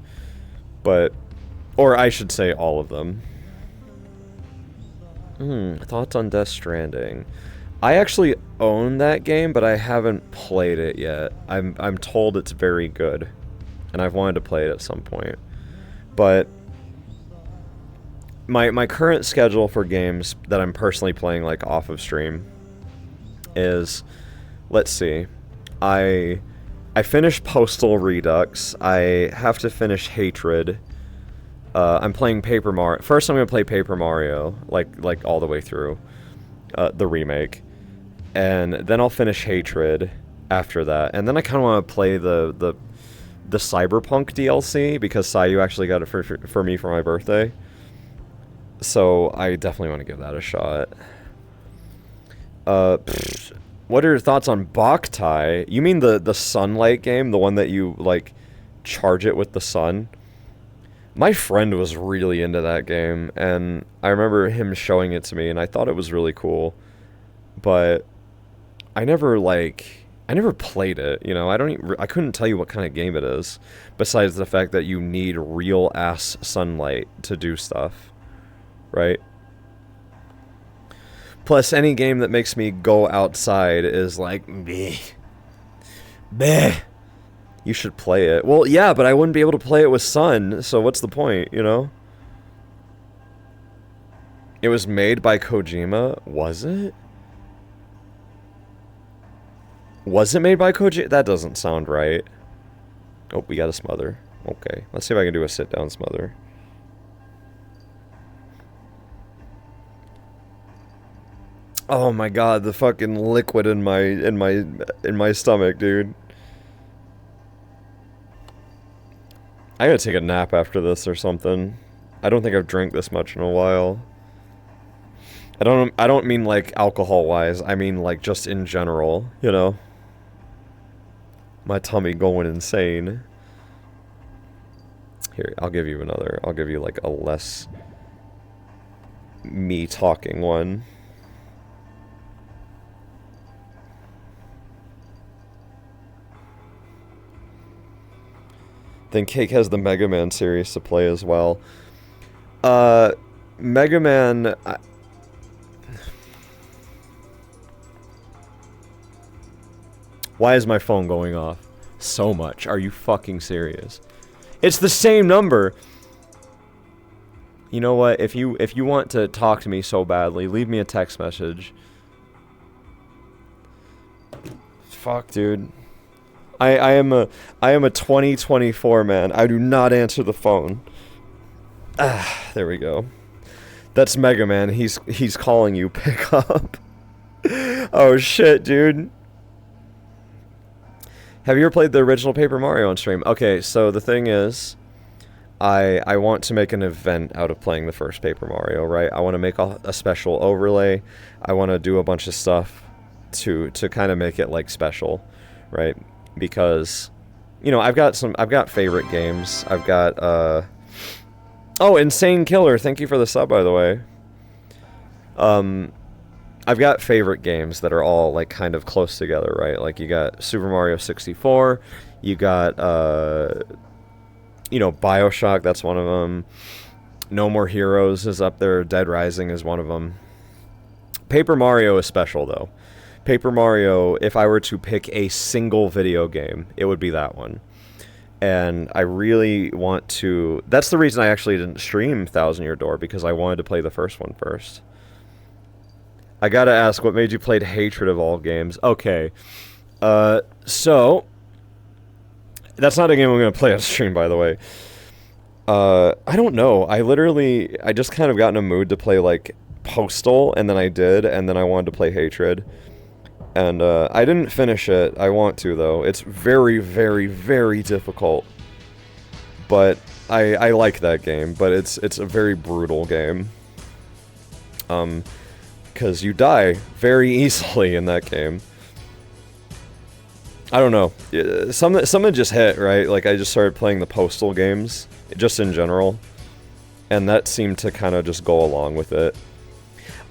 But... or I should say all of them. Thoughts on Death Stranding. I actually own that game, but I haven't played it yet. I'm told it's very good. And I've wanted to play it at some point. But my current schedule for games that I'm personally playing, like, off of stream is, let's see, I finished Postal Redux, I have to finish Hatred, I'm playing Paper Mario, first I'm gonna play Paper Mario, like all the way through, the remake, and then I'll finish Hatred after that, and then I kinda wanna play the Cyberpunk DLC, because Sayu actually got it for me for my birthday. So, I definitely want to give that a shot. What are your thoughts on Boktai? You mean the Sunlight game? The one that you, like, charge it with the sun? My friend was really into that game, and I remember him showing it to me, and I thought it was really cool. But I never played it, you know. I couldn't tell you what kind of game it is, besides the fact that you need real ass sunlight to do stuff, right? Plus, any game that makes me go outside is like, bleh. Bleh. You should play it. Well, yeah, but I wouldn't be able to play it with sun, so what's the point, you know? It was made by Kojima, was it? Was it made by Kojima? That doesn't sound right. Oh, we got a smother. Okay, let's see if I can do a sit-down smother. Oh my god, the fucking liquid in my stomach, dude. I gotta take a nap after this or something. I don't think I've drank this much in a while. I don't mean like alcohol-wise, I mean like just in general, you know? My tummy going insane. Here, I'll give you another. I'll give you like a less me talking one. Then Cake has the Mega Man series to play as well. Mega Man... Why is my phone going off so much? Are you fucking serious? It's the same number! You know what? If you want to talk to me so badly, leave me a text message. Fuck, dude. I am a 2024 man. I do not answer the phone. Ah, there we go. That's Mega Man. He's calling you. Pick up. Oh shit, dude. Have you ever played the original Paper Mario on stream? Okay, so the thing is, I want to make an event out of playing the first Paper Mario, right? I want to make a special overlay. I want to do a bunch of stuff to kind of make it like special, right? Because, you know, I've got favorite games. I've got oh, Insane Killer, thank you for the sub, by the way. I've got favorite games that are all like kind of close together, right? Like you got Super Mario 64, you got you know, BioShock, that's one of them. No More Heroes is up there, Dead Rising is one of them. Paper Mario is special though. Paper Mario, if I were to pick a single video game, it would be that one. And I really want to... That's the reason I actually didn't stream Thousand Year Door, because I wanted to play the first one first. I gotta ask, what made you play Hatred of all games? Okay. So... That's not a game I'm gonna play on stream, by the way. I don't know. I just kind of got in a mood to play, like, Postal, and then I did, and then I wanted to play Hatred. And I didn't finish it. I want to, though. It's very, very, very difficult. But I like that game, but it's a very brutal game. Because you die very easily in that game. I don't know. Something just hit, right? Like, I just started playing the Postal games, just in general. And that seemed to kind of just go along with it.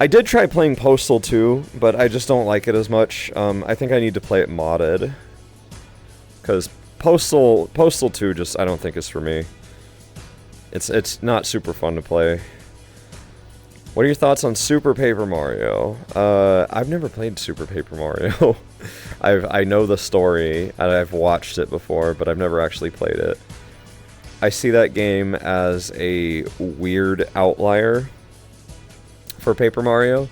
I did try playing Postal 2, but I just don't like it as much. I think I need to play it modded. Because Postal 2 just, I don't think is for me. It's not super fun to play. What are your thoughts on Super Paper Mario? I've never played Super Paper Mario. I know the story, and I've watched it before, but I've never actually played it. I see that game as a weird outlier for Paper Mario,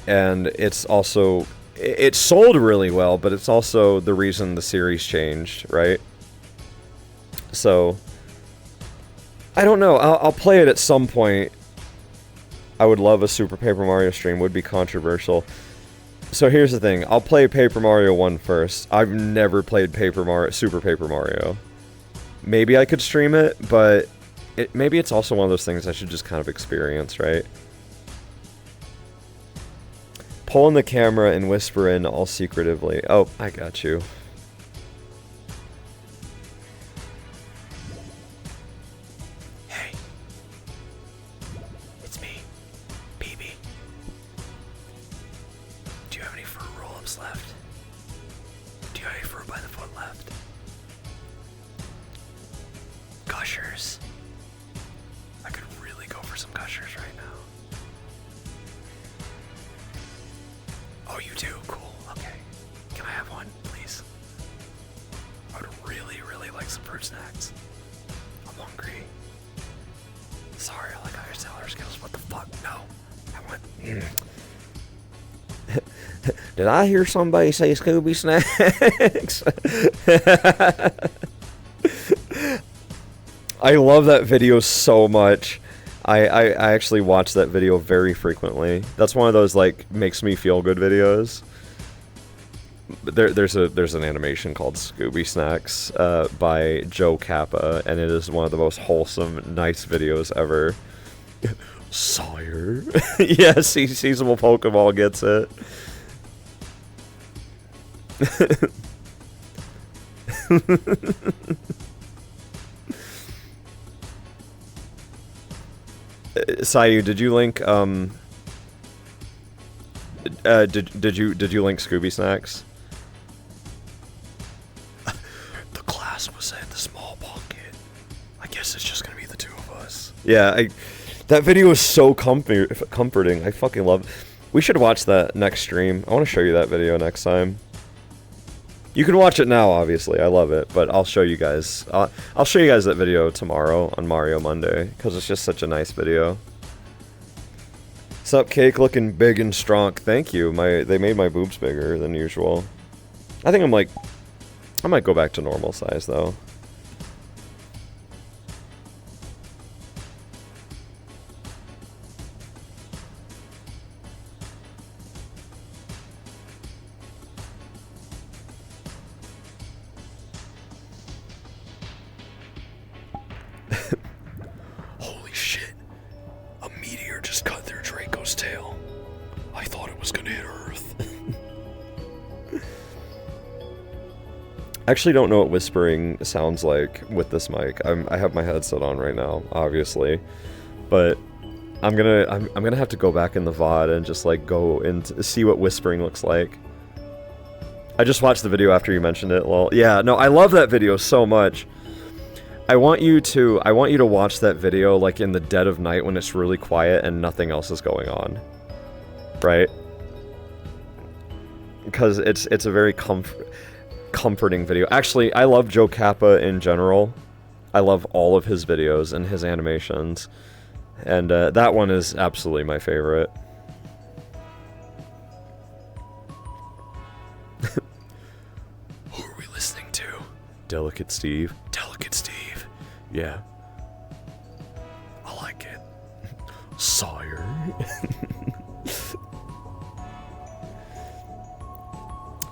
and it's also... It sold really well, but it's also the reason the series changed, right? So... I don't know, I'll play it at some point. I would love a Super Paper Mario stream, would be controversial. So here's the thing, I'll play Paper Mario 1 first. I've never played Super Paper Mario. Maybe I could stream it, but maybe it's also one of those things I should just kind of experience, right? Pull in the camera and whisper in all secretively. Oh, I got you. Hey. It's me, BB. Do you have any fruit roll-ups left? Do you have any fruit by the foot left? Gushers. I could really go for some gushers right now. Oh, you do? Cool. Okay. Can I have one, please? I would really, really like some fruit snacks. I'm hungry. Sorry, I like higher seller skills. What the fuck? No. I want... Did I hear somebody say Scooby Snacks? I love that video so much. I actually watch that video very frequently. That's one of those, like, makes me feel good videos. There's an animation called Scooby Snacks by Joe Kappa, and it is one of the most wholesome, nice videos ever. Sire. Yes, seasonal Pokeball gets it. Sayu, did you link did you link Scooby Snacks? The class was in the small pocket. I guess it's just gonna be the two of us. Yeah, that video is so comforting. I fucking love it. We should watch that next stream. I want to show you that video next time. You can watch it now, obviously. I love it, but I'll show you guys. I'll show you guys that video tomorrow on Mario Monday because it's just such a nice video. Sup, Cake, looking big and strong. Thank you. They made my boobs bigger than usual. I think I might go back to normal size though. Holy shit. A meteor just cut through Draco's tail. I thought it was gonna hit Earth. I actually don't know what whispering sounds like with this mic. I have my headset on right now, obviously. But I'm gonna have to go back in the VOD and just like go and see what whispering looks like. I just watched the video after you mentioned it, lol. Yeah, no, I love that video so much. I want you to watch that video like in the dead of night when it's really quiet and nothing else is going on. Right? Because it's a very comforting video. Actually, I love Joe Kappa in general. I love all of his videos and his animations. And that one is absolutely my favorite. Who are we listening to? Delicate Steve. Delicate Steve. Yeah. I like it. Sire.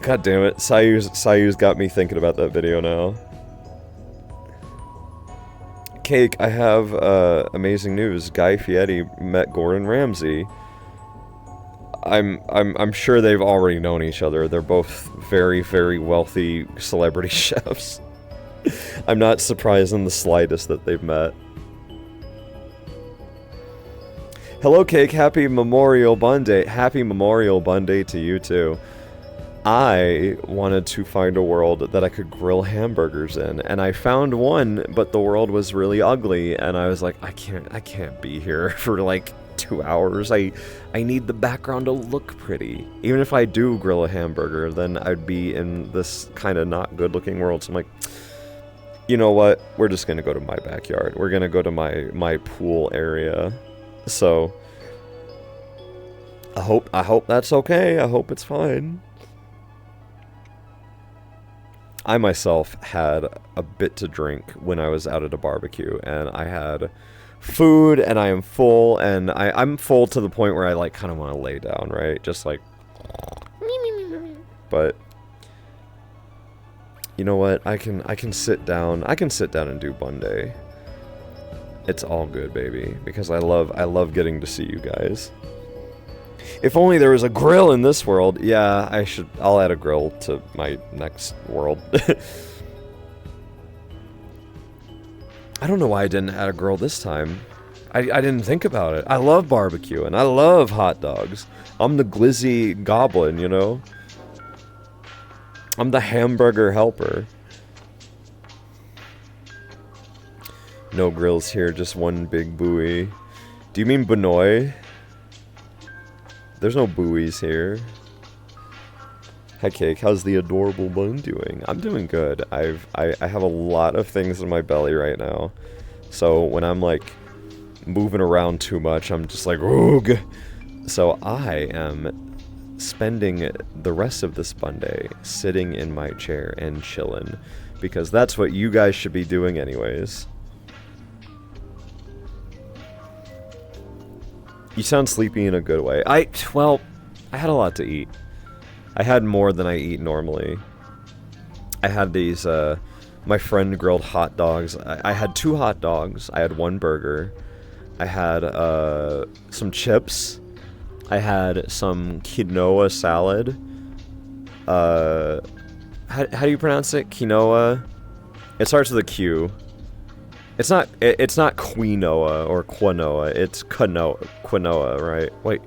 God damn it. Sayu's got me thinking about that video now. Cake, I have amazing news. Guy Fieri met Gordon Ramsay. I'm sure they've already known each other. They're both very, very wealthy celebrity chefs. I'm not surprised in the slightest that they've met. Hello, Cake. Happy Memorial Bunday. Happy Memorial Bunday to you, too. I wanted to find a world that I could grill hamburgers in, and I found one, but the world was really ugly, and I was like, I can't be here for like 2 hours. I need the background to look pretty. Even if I do grill a hamburger, then I'd be in this kind of not good looking world. So I'm like, you know what? We're just gonna go to my backyard. We're gonna go to my pool area. So I hope that's okay. I hope it's fine. I myself had a bit to drink when I was out at a barbecue, and I had food, and I am full, and I'm full to the point where I like kind of want to lay down, right? Just like, but you know what? I can sit down. I can sit down and do Bunday. It's all good, baby, because I love getting to see you guys. If only there was a grill in this world. Yeah, I'll add a grill to my next world. I don't know why I didn't add a grill this time. I didn't think about it. I love barbecue and I love hot dogs. I'm the glizzy goblin, you know? I'm the hamburger helper. No grills here, just one big buoy. Do you mean Benoy? There's no buoys here. Hi Cake, how's the adorable bun doing? I'm doing good. I have a lot of things in my belly right now. So when I'm like moving around too much, I'm just like, oog. So I am spending the rest of this Bunday sitting in my chair and chilling. Because that's what you guys should be doing anyways. You sound sleepy in a good way. Well, I had a lot to eat. I had more than I eat normally. I had these, my friend grilled hot dogs. I had 2 hot dogs. I had 1 burger. I had, some chips. I had some quinoa salad. How do you pronounce it? Quinoa? It starts with a Q. It's not quinoa or quinoa. It's quinoa, right? Wait,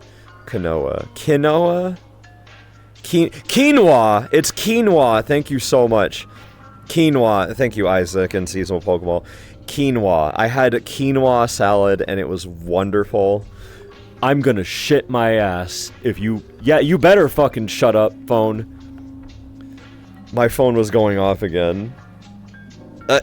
quinoa. Quinoa? Quinoa! It's quinoa! Thank you so much. Quinoa. Thank you, Isaac and Seasonal Pokeball. Quinoa. I had quinoa salad and it was wonderful. I'm gonna shit my ass if you... Yeah, you better fucking shut up, phone. My phone was going off again. I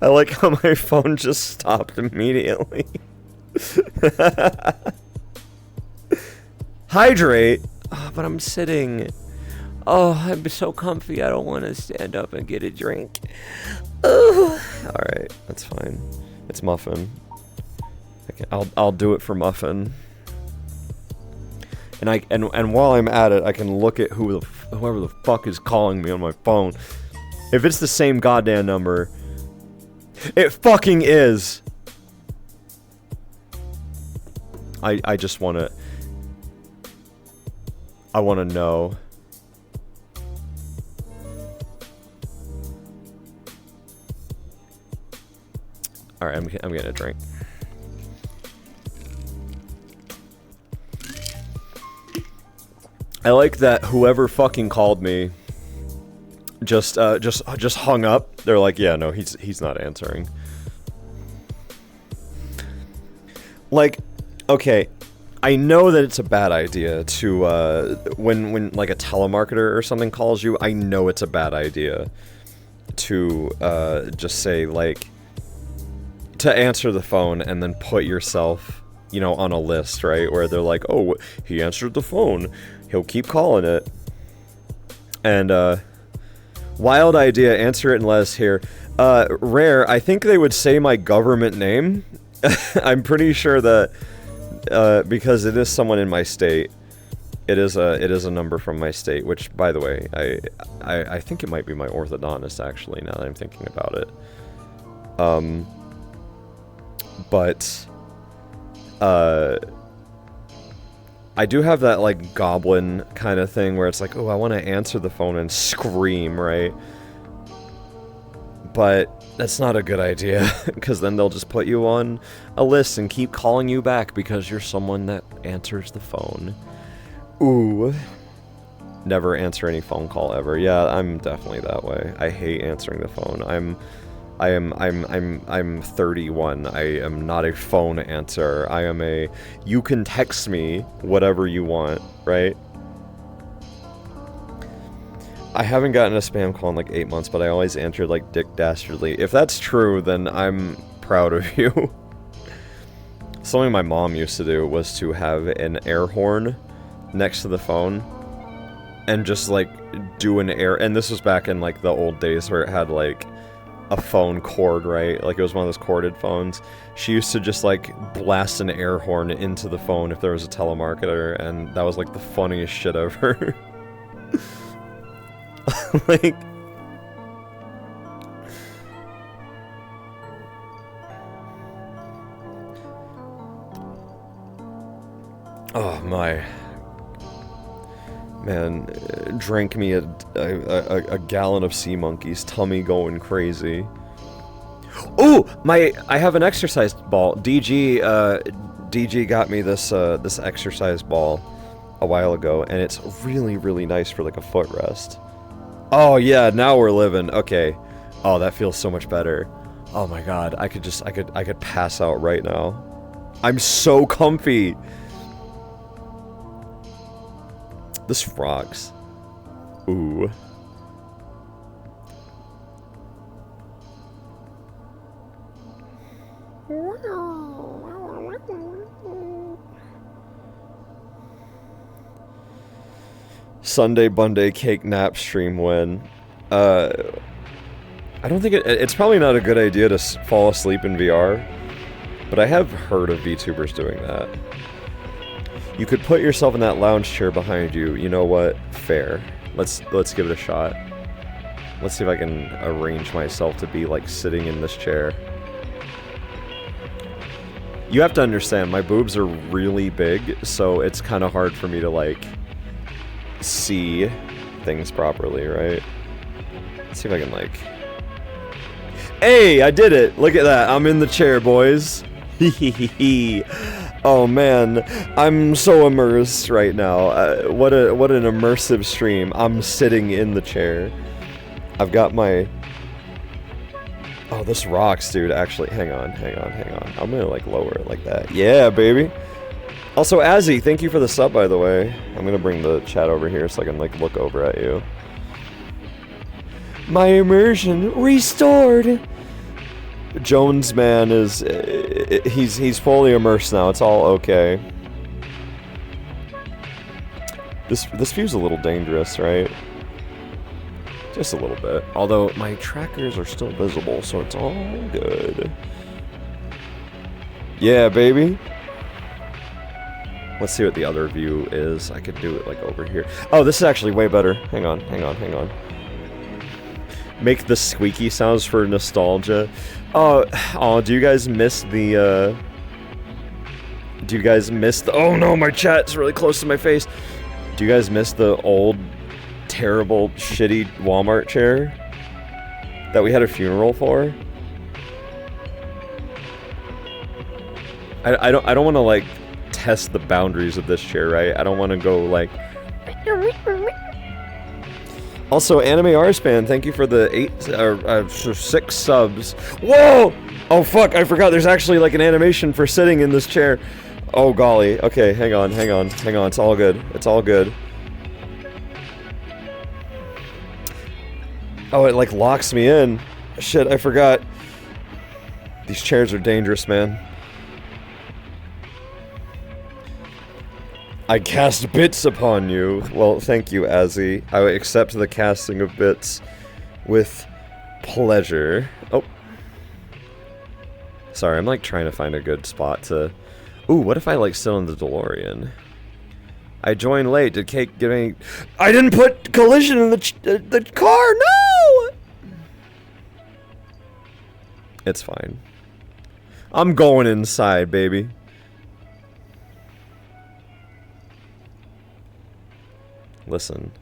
like how my phone just stopped immediately. Hydrate? Oh, but I'm sitting. Oh, I'm so comfy. I don't want to stand up and get a drink. Oh. Alright, that's fine. It's Muffin. I'll do it for Muffin. And while I'm at it, I can look at whoever the fuck is calling me on my phone. If it's the same goddamn number, it fucking is. I just wanna... I wanna know. Alright, I'm getting a drink. I like that whoever fucking called me just hung up. They're like, yeah, no, he's not answering. Like, okay, I know that it's a bad idea to, when like a telemarketer or something calls you, I know it's a bad idea to, just say, like, to answer the phone and then put yourself, you know, on a list, right? Where they're like, oh, he answered the phone. He'll keep calling it. And, wild idea, answer it and let us hear. Rare, I think they would say my government name. I'm pretty sure that, because it is someone in my state, it is a number from my state, which, by the way, I think it might be my orthodontist, actually, now that I'm thinking about it. But, I do have that, like, goblin kind of thing where it's like, oh, I want to answer the phone and scream, right? But that's not a good idea, because then they'll just put you on a list and keep calling you back because you're someone that answers the phone. Ooh. Never answer any phone call ever. Yeah, I'm definitely that way. I hate answering the phone. I'm 31. I am not a phone answerer. I am a, you can text me whatever you want, right? I haven't gotten a spam call in like 8 months, but I always answered like Dick Dastardly. If that's true, then I'm proud of you. Something my mom used to do was to have an air horn next to the phone and just like do an air, and this was back in like the old days where it had like a phone cord, right? Like it was one of those corded phones. She used to just like blast an air horn into the phone if there was a telemarketer, and that was like the funniest shit ever. Like, oh my man, drank me a gallon of sea monkeys, tummy going crazy. Oh, I have an exercise ball. DG got me this this exercise ball a while ago, and it's really, really nice for like a footrest. Oh yeah, now we're living. Okay. Oh, that feels so much better. Oh my god, I could pass out right now. I'm so comfy. This rocks. Ooh. Sunday Bunday cake nap stream win. I don't think it's probably not a good idea to fall asleep in VR, but I have heard of VTubers doing that. You could put yourself in that lounge chair behind you. You know what? Fair. Let's give it a shot. Let's see if I can arrange myself to be like sitting in this chair. You have to understand, my boobs are really big, so it's kind of hard for me to like see things properly, right? Let's see if I can like... Hey, I did it! Look at that, I'm in the chair, boys. Oh man, I'm so immersed right now. What an immersive stream. I'm sitting in the chair. I've got my... Oh, this rocks, dude. Actually, hang on. I'm gonna, like, lower it like that. Yeah, baby! Also, Azzy, thank you for the sub, by the way. I'm gonna bring the chat over here so I can, like, look over at you. My immersion restored! Jones, man, is... He's fully immersed now. It's all okay. This view's a little dangerous, right? Just a little bit. Although, my trackers are still visible, so it's all good. Yeah, baby! Let's see what the other view is. I could do it, like, over here. Oh, this is actually way better. Hang on. Make the squeaky sounds for nostalgia. Oh, do you guys miss the, oh no, my chat's really close to my face! Do you guys miss the old... terrible, shitty Walmart chair that we had a funeral for? I don't want to like test the boundaries of this chair, right? I don't want to go like. Also, Anime Arspan, thank you for the 6 subs. Whoa! Oh fuck! I forgot. There's actually like an animation for sitting in this chair. Oh golly. Okay, hang on. It's all good. Oh, it like locks me in. Shit, I forgot. These chairs are dangerous, man. I cast bits upon you. Well, thank you, Azzy. I would accept the casting of bits with pleasure. Oh. Sorry, I'm like trying to find a good spot to... Ooh, what if I like sit on the DeLorean? I joined late. Did Cake give any... I didn't put collision in the car! No! It's fine. I'm going inside, baby. Listen.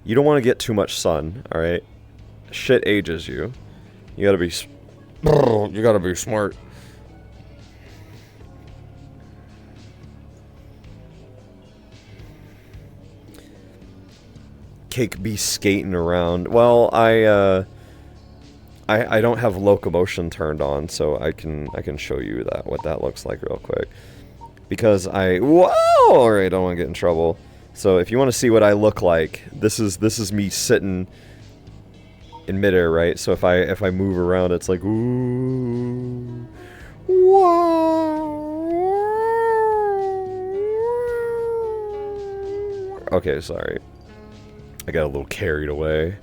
You don't want to get too much sun, alright? Shit ages you. You gotta be... You gotta be smart. Cake be skating around. Well, I don't have locomotion turned on, so I can show you what that looks like real quick. Because whoa! Alright, I don't want to get in trouble. So if you want to see what I look like, this is me sitting in midair, right? So if I move around, it's like ooh, whoa. Okay, sorry. I got a little carried away.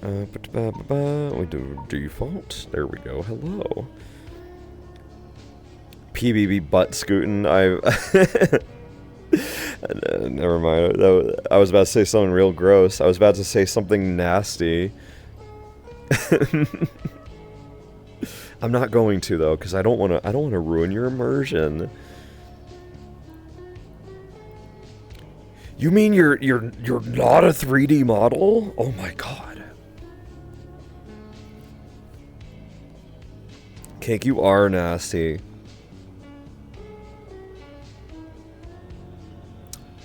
We do default. There we go. Hello. PBB butt scooting. Never mind. I was about to say something real gross. I was about to say something nasty. I'm not going to though, because I don't want to ruin your immersion. You mean you're not a 3D model? Oh my god. Cake, you are nasty.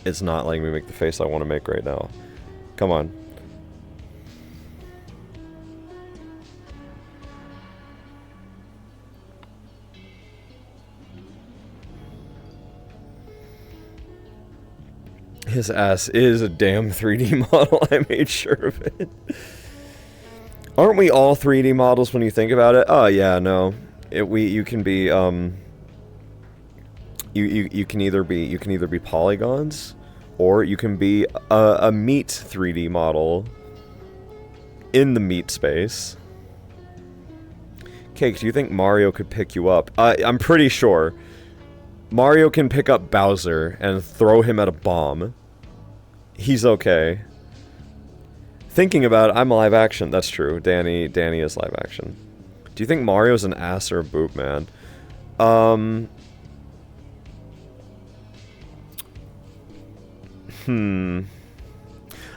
It's not letting me make the face I want to make right now. Come on. His ass is a damn 3D model. I made sure of it. Aren't we all 3D models when you think about it? Oh yeah, no. You can be you can either be polygons Or you can be a meat 3D model in the meat space. Cake, do you think Mario could pick you up? I'm pretty sure. Mario can pick up Bowser and throw him at a bomb. He's okay. Thinking about it, I'm live action. That's true. Danny is live action. Do you think Mario's an ass or a boob man?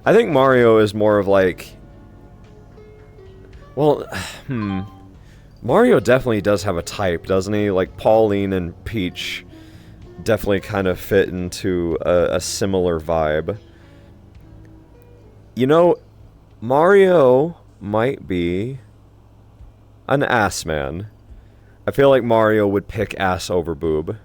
I think Mario is more of like... Well, Mario definitely does have a type, doesn't he? Like, Pauline and Peach definitely kind of fit into a similar vibe. You know, Mario might be an ass man. I feel like Mario would pick ass over boob.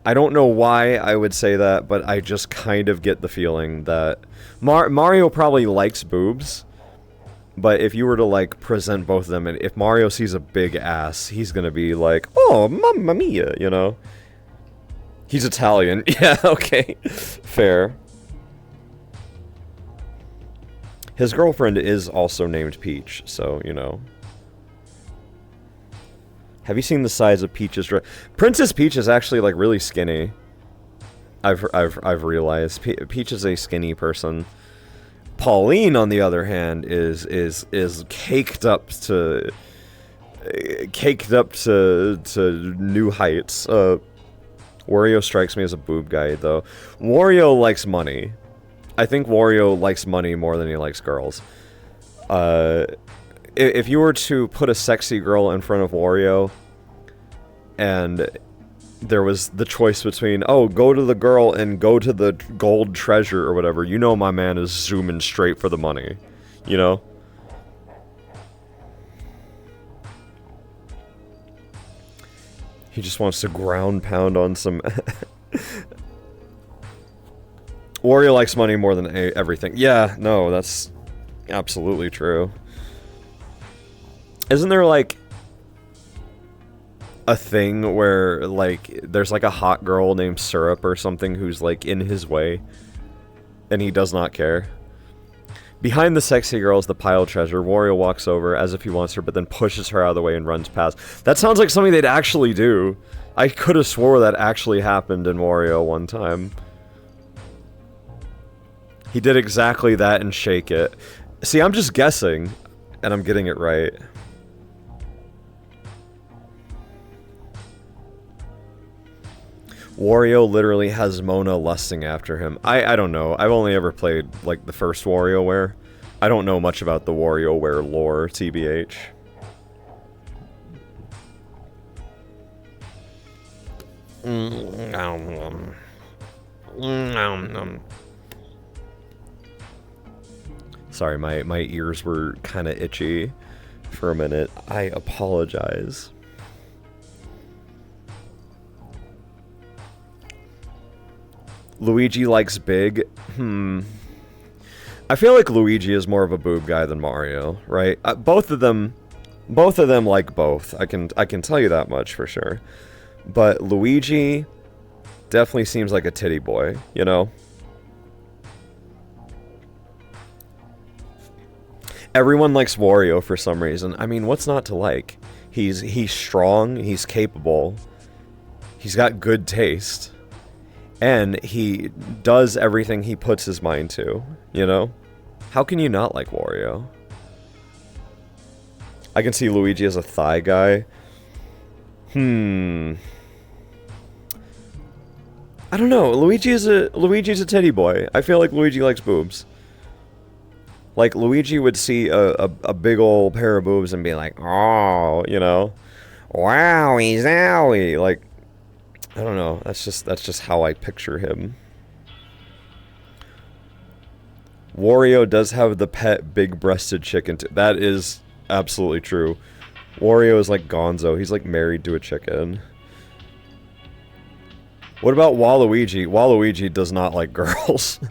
I don't know why I would say that, but I just kind of get the feeling that Mario probably likes boobs, but if you were to, like, present both of them, and if Mario sees a big ass, he's gonna be like, oh, mamma mia, you know? He's Italian. Yeah, okay. Fair. His girlfriend is also named Peach, so, you know. Have you seen the size of Peach's dress? Princess Peach is actually, like, really skinny. I've realized. Peach is a skinny person. Pauline, on the other hand, is caked up to new heights. Wario strikes me as a boob guy, though. Wario likes money. I think Wario likes money more than he likes girls. If you were to put a sexy girl in front of Wario, and there was the choice between, oh, go to the girl and go to the gold treasure or whatever, you know my man is zooming straight for the money, you know? He just wants to ground pound on some... Wario likes money more than everything. Yeah, no, that's absolutely true. Isn't there, like, a thing where, like, there's, like, a hot girl named Syrup or something who's, like, in his way, and he does not care? Behind the sexy girl is the pile of treasure. Wario walks over as if he wants her, but then pushes her out of the way and runs past. That sounds like something they'd actually do. I could have swore that actually happened in Wario one time. He did exactly that and Shake It. See, I'm just guessing, and I'm getting it right. Wario literally has Mona lusting after him. I don't know. I've only ever played, like, the first WarioWare. I don't know much about the WarioWare lore, TBH. Sorry, my ears were kind of itchy for a minute. I apologize. Luigi likes big. I feel like Luigi is more of a boob guy than Mario, right? Both of them like both. I can tell you that much for sure. But Luigi definitely seems like a titty boy, you know? Everyone likes Wario for some reason. I mean, what's not to like? He's strong, he's capable, he's got good taste, and he does everything he puts his mind to, you know? How can you not like Wario? I can see Luigi as a thigh guy. I don't know. Luigi's a titty boy. I feel like Luigi likes boobs. Like, Luigi would see a big old pair of boobs and be like, oh, you know? Wowie zowie. Like, I don't know. That's just how I picture him. Wario does have the pet big-breasted chicken. That is absolutely true. Wario is like Gonzo. He's like married to a chicken. What about Waluigi? Waluigi does not like girls.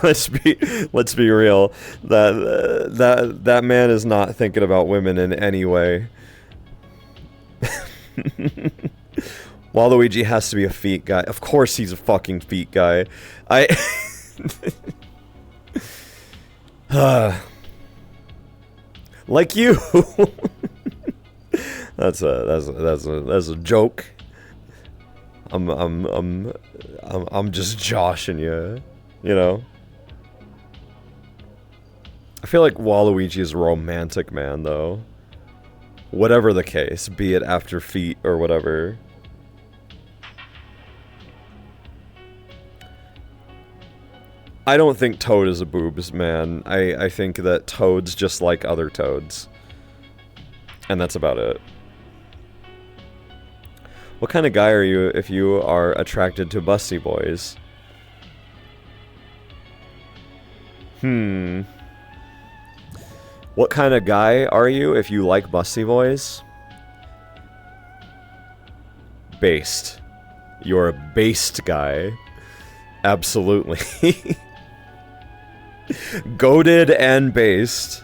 let's be real. That man is not thinking about women in any way. Waluigi has to be a feet guy. Of course he's a fucking feet guy. Like you. That's a joke. I'm just joshing you, you know. I feel like Waluigi is a romantic man, though. Whatever the case, be it after feet or whatever. I don't think Toad is a boobs man. I think that Toad's just like other Toads. And that's about it. What kind of guy are you if you are attracted to busty boys? What kind of guy are you if you like busty boys? Based. You're a based guy. Absolutely. Goated and based.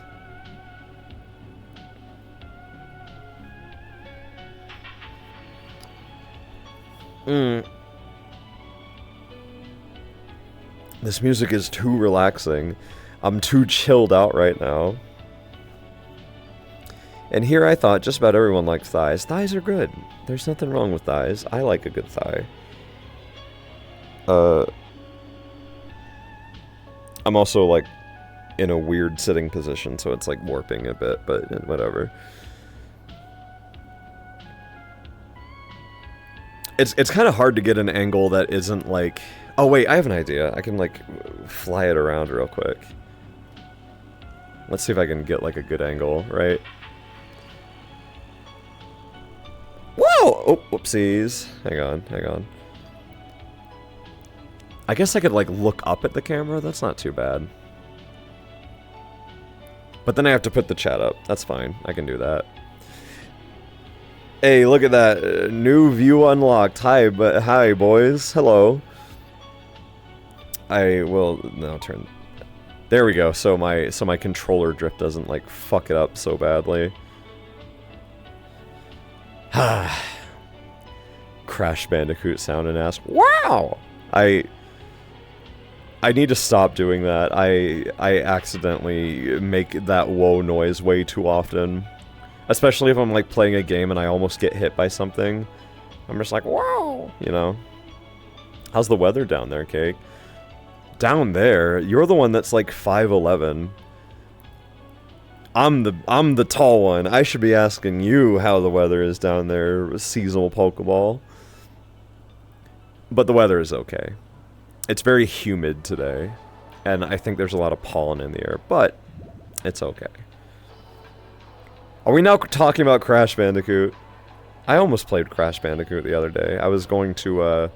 This music is too relaxing. I'm too chilled out right now. And here I thought just about everyone liked thighs. Thighs are good. There's nothing wrong with thighs. I like a good thigh. I'm also like in a weird sitting position, so it's like warping a bit, but whatever. It's kind of hard to get an angle that isn't like... Oh wait, I have an idea. I can like fly it around real quick. Let's see if I can get like a good angle, right? Whoa! Oh, whoopsies. Hang on. I guess I could like look up at the camera. That's not too bad. But then I have to put the chat up. That's fine. I can do that. Hey, look at that. New view unlocked. Hi, boys. Hello. I will now turn... There we go. So my controller drift doesn't like fuck it up so badly. Crash Bandicoot sound and ask, wow! I need to stop doing that. I accidentally make that whoa noise way too often. Especially if I'm like playing a game and I almost get hit by something. I'm just like, whoa! You know? How's the weather down there, Cake? Down there? You're the one that's like 5'11". I'm the tall one. I should be asking you how the weather is down there, seasonal Pokeball. But the weather is okay. It's very humid today, and I think there's a lot of pollen in the air, but it's okay. Are we now talking about Crash Bandicoot? I almost played Crash Bandicoot the other day. I was going to,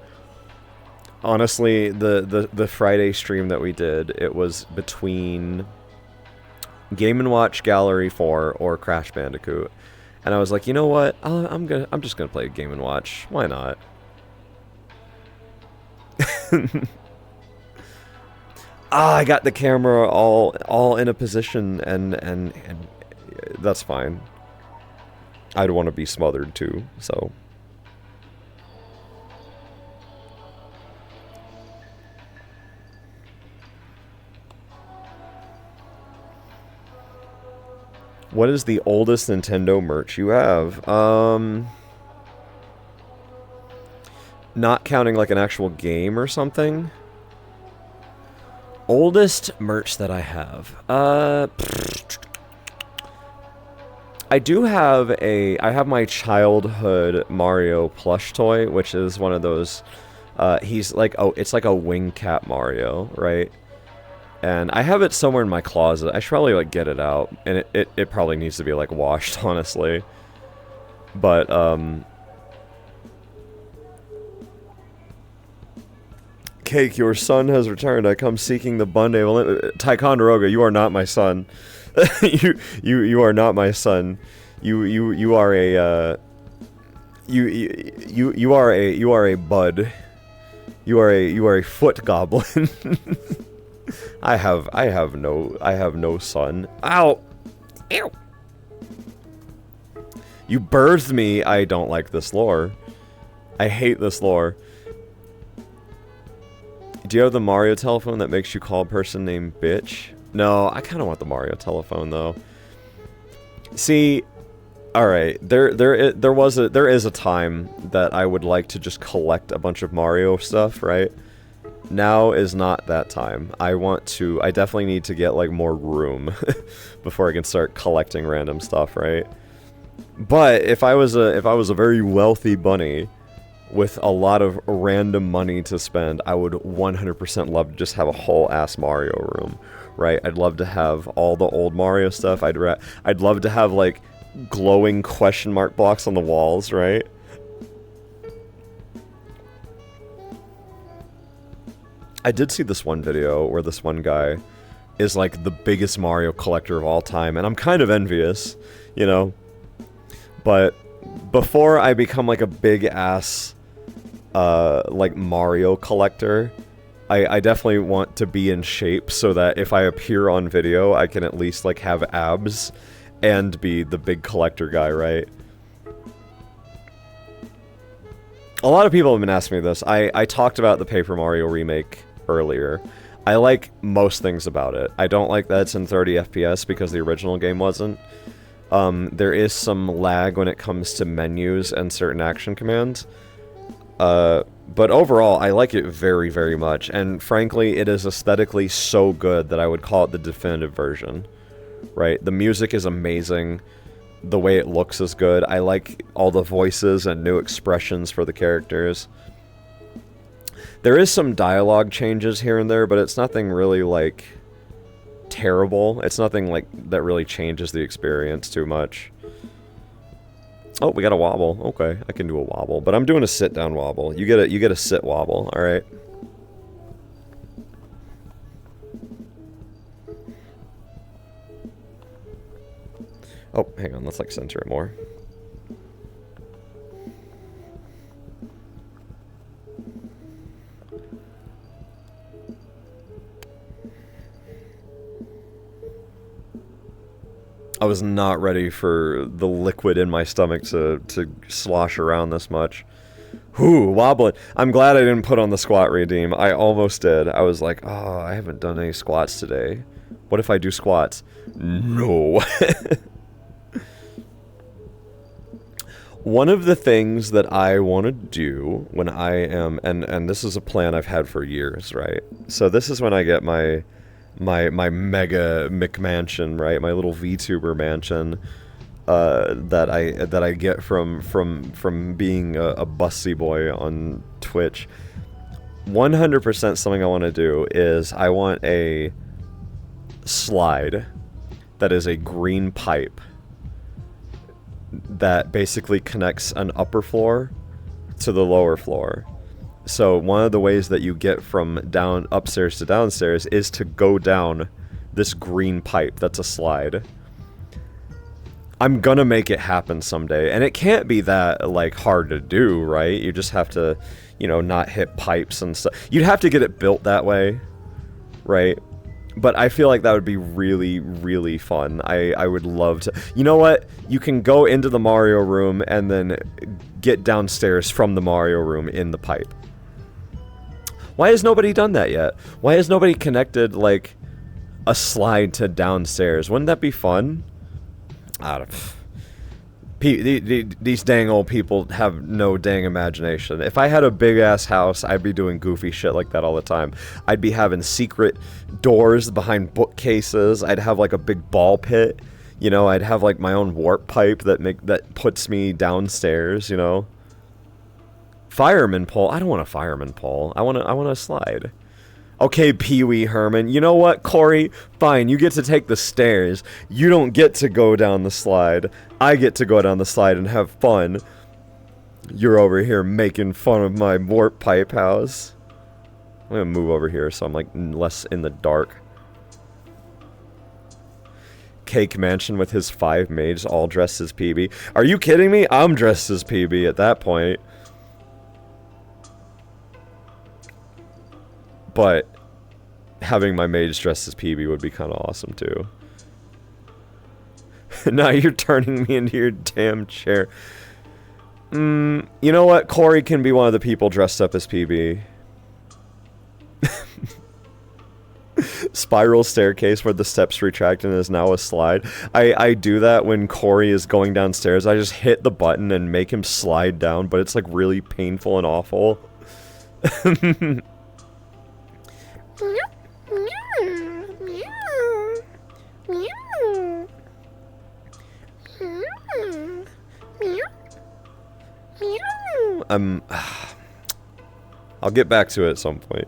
honestly, the Friday stream that we did, it was between Game & Watch Gallery 4 or Crash Bandicoot. And I was like, you know what? I'm just gonna play Game & Watch. Why not? I got the camera all in a position and that's fine. I'd want to be smothered too, so. What is the oldest Nintendo merch you have? Not counting like an actual game or something. Oldest merch that I have. I do have I have my childhood Mario plush toy, which is one of those, he's like, it's like a wing cap Mario, right? And I have it somewhere in my closet. I should probably like get it out, and it probably needs to be like washed, honestly. But Cake, your son has returned. I come seeking the Bunday. Well, Ticonderoga, you are not my son. you are not my son. You are a you are a bud. You are a foot goblin. I have no son. Ow! Ew! You birthed me. I don't like this lore. I hate this lore. Do you have the Mario telephone that makes you call a person named bitch? No, I kind of want the Mario telephone though. See, all right, there is a time that I would like to just collect a bunch of Mario stuff, right? Now is not that time. I definitely need to get like more room before I can start collecting random stuff, right? But if I was a very wealthy bunny with a lot of random money to spend, I would 100% love to just have a whole ass Mario room, right? I'd love to have all the old Mario stuff. I'd love to have like glowing question mark blocks on the walls, right? I did see this one video where this one guy is like the biggest Mario collector of all time, and I'm kind of envious, you know? But before I become like a big ass like Mario collector, I definitely want to be in shape so that if I appear on video, I can at least like have abs and be the big collector guy, right? A lot of people have been asking me this. I talked about the Paper Mario Remake earlier. I like most things about it. I don't like that it's in 30 FPS because the original game wasn't. There is some lag when it comes to menus and certain action commands. But overall, I like it very, very much. And frankly, it is aesthetically so good that I would call it the definitive version. Right? The music is amazing. The way it looks is good. I like all the voices and new expressions for the characters. There is some dialogue changes here and there, but it's nothing really, like, terrible. It's nothing, like, that really changes the experience too much. Oh, we got a wobble. Okay, I can do a wobble. But I'm doing a sit-down wobble. You get a sit wobble, alright? Oh, hang on, let's, like, center it more. I was not ready for the liquid in my stomach to slosh around this much. Whew, wobbling. I'm glad I didn't put on the squat redeem. I almost did. I was like, oh, I haven't done any squats today. What if I do squats? No. One of the things that I want to do when I am, and this is a plan I've had for years, right? So this is when I get my mega McMansion, right? My little VTuber mansion that I get from being a bussy boy on Twitch. 100% something I want to do is I want a slide that is a green pipe that basically connects an upper floor to the lower floor. So one of the ways that you get from upstairs to downstairs is to go down this green pipe that's a slide. I'm gonna make it happen someday, and it can't be that, like, hard to do, right? You just have to, you know, not hit pipes and stuff. You'd have to get it built that way, right? But I feel like that would be really, really fun. I would love to. You know what? You can go into the Mario room and then get downstairs from the Mario room in the pipe. Why has nobody done that yet? Why has nobody connected, like, a slide to downstairs? Wouldn't that be fun? These dang old people have no dang imagination. If I had a big-ass house, I'd be doing goofy shit like that all the time. I'd be having secret doors behind bookcases. I'd have, like, a big ball pit. You know, I'd have, like, my own warp pipe that puts me downstairs, you know? Fireman pole? I don't want a fireman pole. I want a slide. Okay, Pee Wee Herman. You know what, Corey? Fine, you get to take the stairs. You don't get to go down the slide. I get to go down the slide and have fun. You're over here making fun of my warp pipe house. I'm gonna move over here so I'm, like, less in the dark. Cake Mansion with his 5 maids all dressed as PB. Are you kidding me? I'm dressed as PB at that point. But having my maids dressed as PB would be kind of awesome, too. Now you're turning me into your damn chair. You know what? Corey can be one of the people dressed up as PB. Spiral staircase where the steps retract and is now a slide. I do that when Corey is going downstairs. I just hit the button and make him slide down, but it's like really painful and awful. I'll get back to it at some point.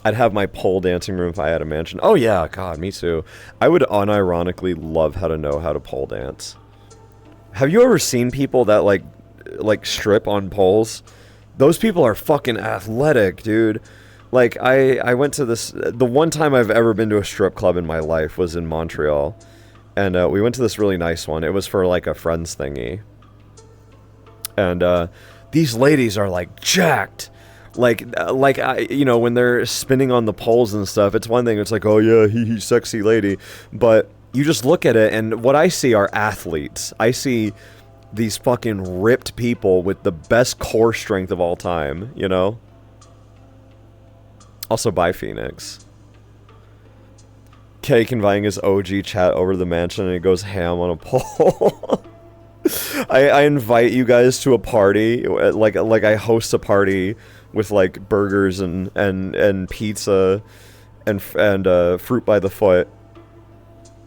I'd have my pole dancing room if I had a mansion. Oh yeah, God, me too. I would unironically love how to know how to pole dance. Have you ever seen people that like strip on poles? Those people are fucking athletic, dude. Like, I went to this... The one time I've ever been to a strip club in my life was in Montreal. And we went to this really nice one. It was for, like, a friend's thingy. And these ladies are, like, jacked. Like, you know, when they're spinning on the poles and stuff, it's one thing. It's like, oh, yeah, he sexy lady. But you just look at it, and what I see are athletes. I see these fucking ripped people with the best core strength of all time, you know? Also, bye, Phoenix. Cake inviting his OG chat over to the mansion, and he goes ham on a pole. I invite you guys to a party, like I host a party with like burgers and pizza and fruit by the foot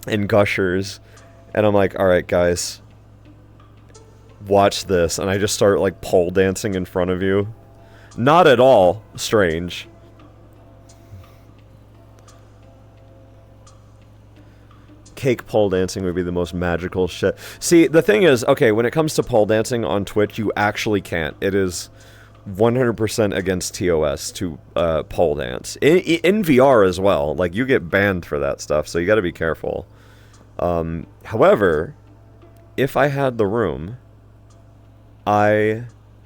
and gushers, and I'm like, all right, guys, watch this, and I just start like pole dancing in front of you. Not at all strange. Cake pole dancing would be the most magical shit. See, the thing is, okay, when it comes to pole dancing on Twitch, you actually can't. It is 100% against TOS to pole dance. In VR as well. Like, you get banned for that stuff, so you gotta be careful. However, if I had the room, I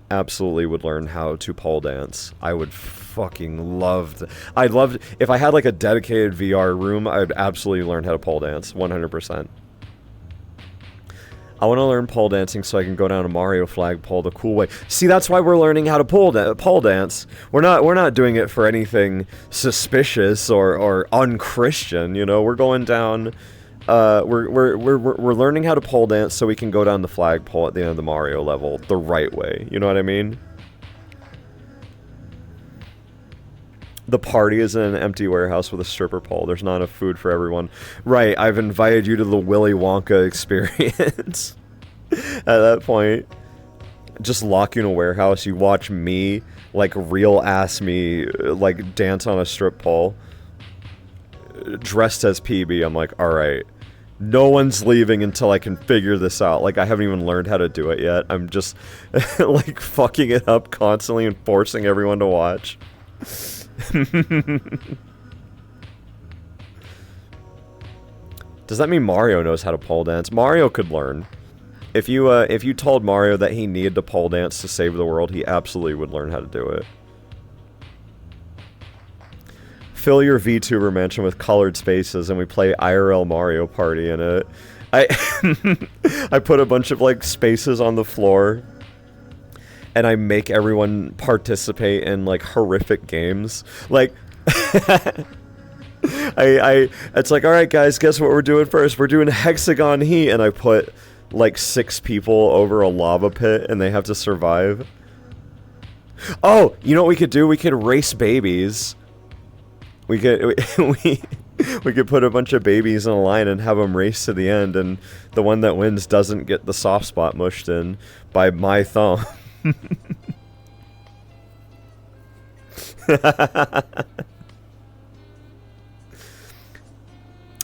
absolutely would learn how to pole dance. I would fucking love to. I'd love to, if I had like a dedicated VR room, I'd absolutely learn how to pole dance 100%. I want to learn pole dancing so I can go down a Mario flagpole the cool way. See, that's why we're learning how to pole dance. We're not doing it for anything suspicious or unchristian, you know. We're going down we're learning how to pole dance so we can go down the flagpole at the end of the Mario level the right way. You know what I mean? The party is in an empty warehouse with a stripper pole. There's not enough food for everyone. Right, I've invited you to the Willy Wonka experience. At that point, just lock you in a warehouse. You watch me, like real ass me, like dance on a strip pole. Dressed as PB, I'm like, alright. No one's leaving until I can figure this out. Like, I haven't even learned how to do it yet. I'm just, like, fucking it up constantly and forcing everyone to watch. Does that mean Mario knows how to pole dance? Mario could learn. If you told Mario that he needed to pole dance to save the world, he absolutely would learn how to do it. Fill your VTuber mansion with colored spaces and we play IRL Mario Party in it. I put a bunch of like spaces on the floor and I make everyone participate in like horrific games. Like it's like, all right guys, guess what we're doing first? We're doing hexagon heat, and I put like 6 people over a lava pit and they have to survive. Oh, you know what we could do? We could race babies. We could we could put a bunch of babies in a line and have them race to the end, and the one that wins doesn't get the soft spot mushed in by my thumb.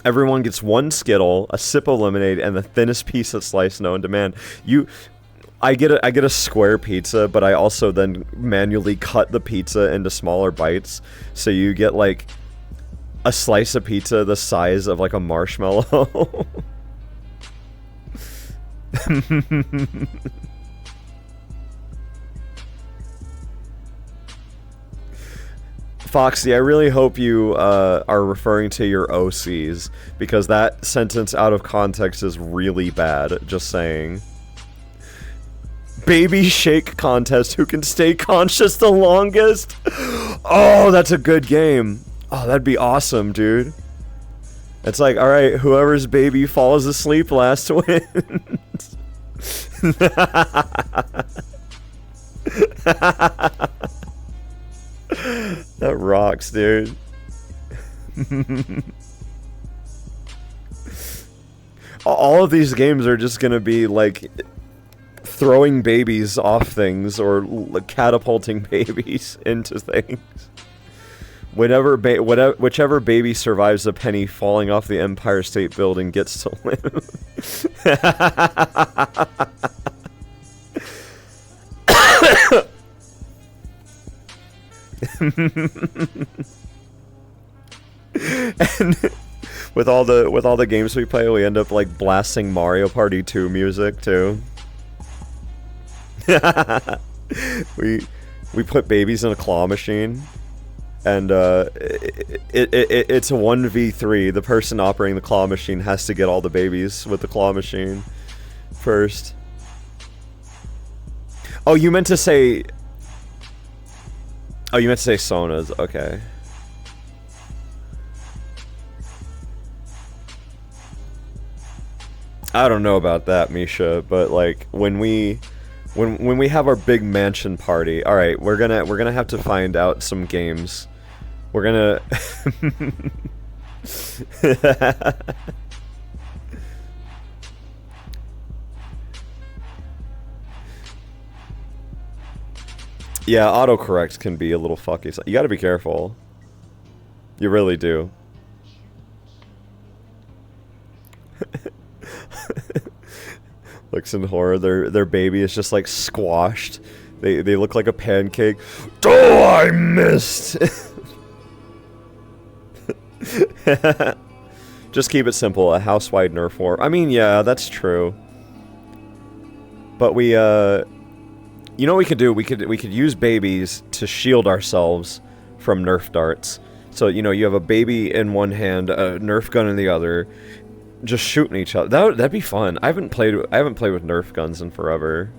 Everyone gets 1 Skittle, a sip of lemonade, and the thinnest piece of slice known to man. I get a square pizza, but I also then manually cut the pizza into smaller bites, so you get like a slice of pizza the size of like a marshmallow. Foxy, I really hope you are referring to your OCs, because that sentence out of context is really bad, just saying. Baby shake contest. Who can stay conscious the longest? Oh, that's a good game. Oh, that'd be awesome, dude. It's like, alright, whoever's baby falls asleep last wins. That rocks, dude. All of these games are just gonna be like throwing babies off things or catapulting babies into things. Whichever baby survives a penny falling off the Empire State Building gets to live. And with all the games we play, we end up like blasting Mario Party 2 music too. we put babies in a claw machine, and it's a 1v3. The person operating the claw machine has to get all the babies with the claw machine first. Oh, you meant to say... Oh, you meant to say Sonas. Okay. I don't know about that, Misha, but like when we have our big mansion party, all right, we're gonna have to find out some games. We're gonna Yeah, autocorrect can be a little fucky. So you gotta be careful. You really do. Looks in horror. Their baby is just like squashed. They look like a pancake. Oh, I missed. Just keep it simple. A house-wide Nerf war. I mean, yeah, that's true. But we, you know what we could do? We could use babies to shield ourselves from Nerf darts. So, you know, you have a baby in one hand, a Nerf gun in the other, just shooting each other. That'd be fun. I haven't played with Nerf guns in forever.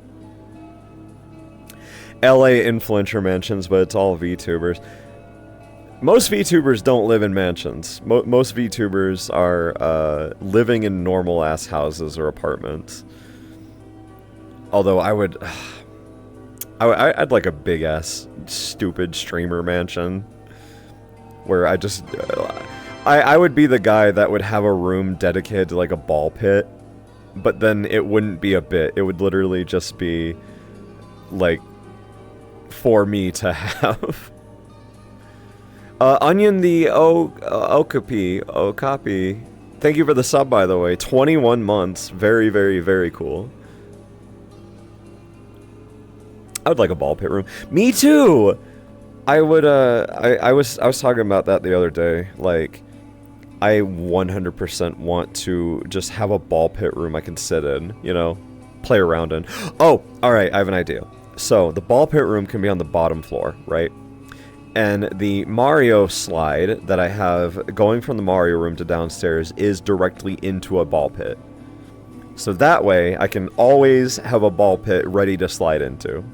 LA influencer mansions, but it's all VTubers. Most VTubers don't live in mansions. Most VTubers are living in normal ass houses or apartments. Although I'd like a big ass stupid streamer mansion where I would be the guy that would have a room dedicated to like a ball pit, but then it wouldn't be a bit. It would literally just be like for me to have. Onion the Okapi. Thank you for the sub, by the way. 21 months. Very, very, very cool. I would like a ball pit room. Me too! I would, I was talking about that the other day. Like, I 100% want to just have a ball pit room I can sit in, you know? Play around in. Oh, alright, I have an idea. So, the ball pit room can be on the bottom floor, right? And the Mario slide that I have going from the Mario room to downstairs is directly into a ball pit. So that way, I can always have a ball pit ready to slide into.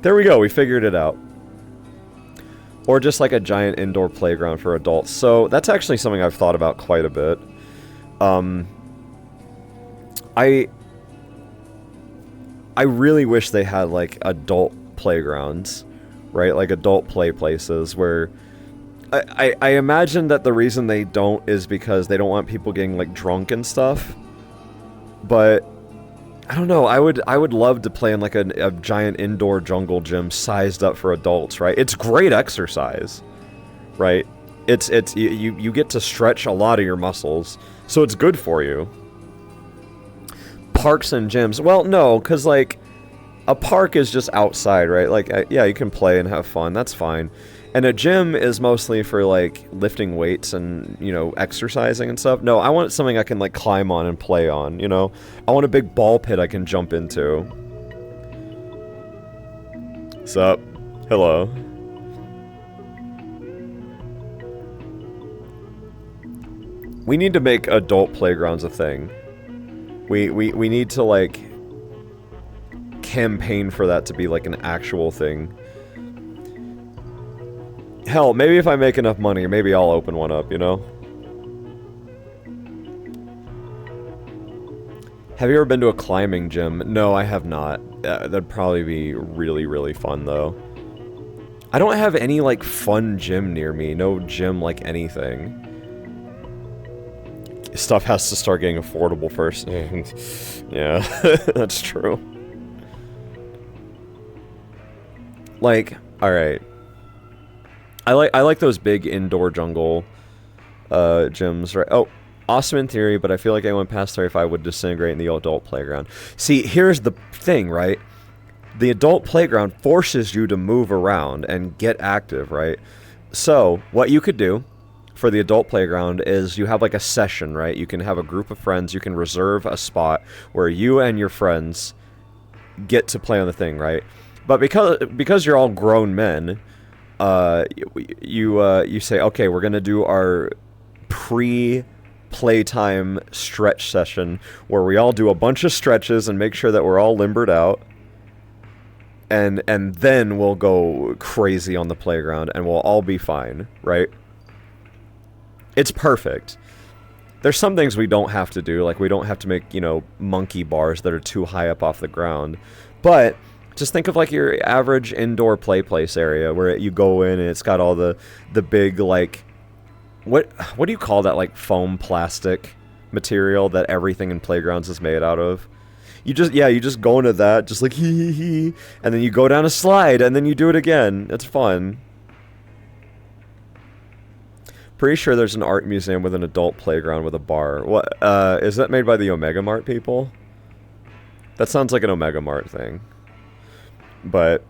There we go, we figured it out. Or just like a giant indoor playground for adults. So that's actually something I've thought about quite a bit. I really wish they had like adult playgrounds, right? Like adult play places where I imagine that the reason they don't is because they don't want people getting like drunk and stuff. But I don't know, I would love to play in like a giant indoor jungle gym sized up for adults, right? It's great exercise, right? You get to stretch a lot of your muscles, so it's good for you. Parks and gyms. Well, no, because like a park is just outside, right? Like, yeah, you can play and have fun. That's fine. And a gym is mostly for like lifting weights and, you know, exercising and stuff. No, I want something I can like climb on and play on, you know? I want a big ball pit I can jump into. Sup? Hello. We need to make adult playgrounds a thing. We need to like campaign for that to be like an actual thing. Hell, maybe if I make enough money, maybe I'll open one up, you know? Have you ever been to a climbing gym? No, I have not. That'd probably be really, really fun, though. I don't have any, like, fun gym near me. No gym, like, anything. Stuff has to start getting affordable first. Yeah, that's true. Like, alright. I like those big indoor jungle gyms, right? Oh, awesome in theory, but I feel like anyone past 35 would disintegrate in the adult playground. See, here's the thing, right? The adult playground forces you to move around and get active, right? So, what you could do for the adult playground is you have like a session, right? You can have a group of friends, you can reserve a spot where you and your friends get to play on the thing, right? But because you're all grown men, you say, okay, we're gonna do our pre-playtime stretch session where we all do a bunch of stretches and make sure that we're all limbered out. And then we'll go crazy on the playground and we'll all be fine, right? It's perfect. There's some things we don't have to do, like we don't have to make, you know, monkey bars that are too high up off the ground. But just think of like your average indoor play place area where you go in and it's got all the big, like, what do you call that, like, foam plastic material that everything in playgrounds is made out of? You just go into that, just like hee hee hee, and then you go down a slide, and then you do it again. It's fun. Pretty sure there's an art museum with an adult playground with a bar. What, is that made by the Omega Mart people? That sounds like an Omega Mart thing. But,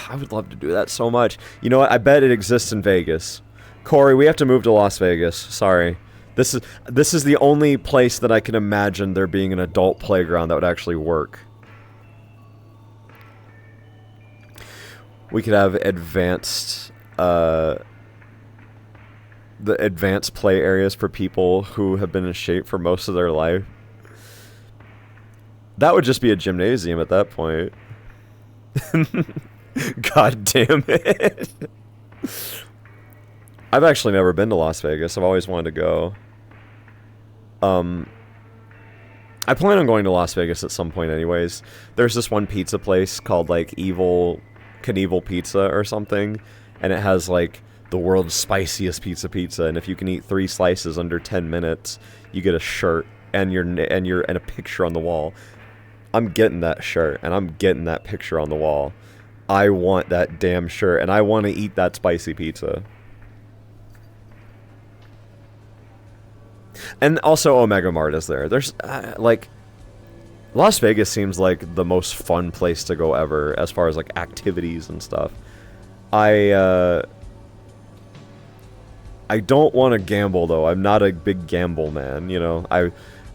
I would love to do that so much. You know what, I bet it exists in Vegas. Corey, we have to move to Las Vegas. Sorry. This is the only place that I can imagine there being an adult playground that would actually work. We could have advanced, the advanced play areas for people who have been in shape for most of their life. That would just be a gymnasium at that point. God damn it. I've actually never been to Las Vegas. I've always wanted to go. I plan on going to Las Vegas at some point anyways. There's this one pizza place called, like, Evil Knievel Pizza or something. And it has, like, the world's spiciest pizza. And if you can eat 3 slices under 10 minutes, you get a shirt and a picture on the wall. I'm getting that shirt and I'm getting that picture on the wall. I want that damn shirt and I want to eat that spicy pizza. And also Omega Mart is there. There's, like, Las Vegas seems like the most fun place to go ever as far as, like, activities and stuff. I don't want to gamble, though. I'm not a big gamble man, you know.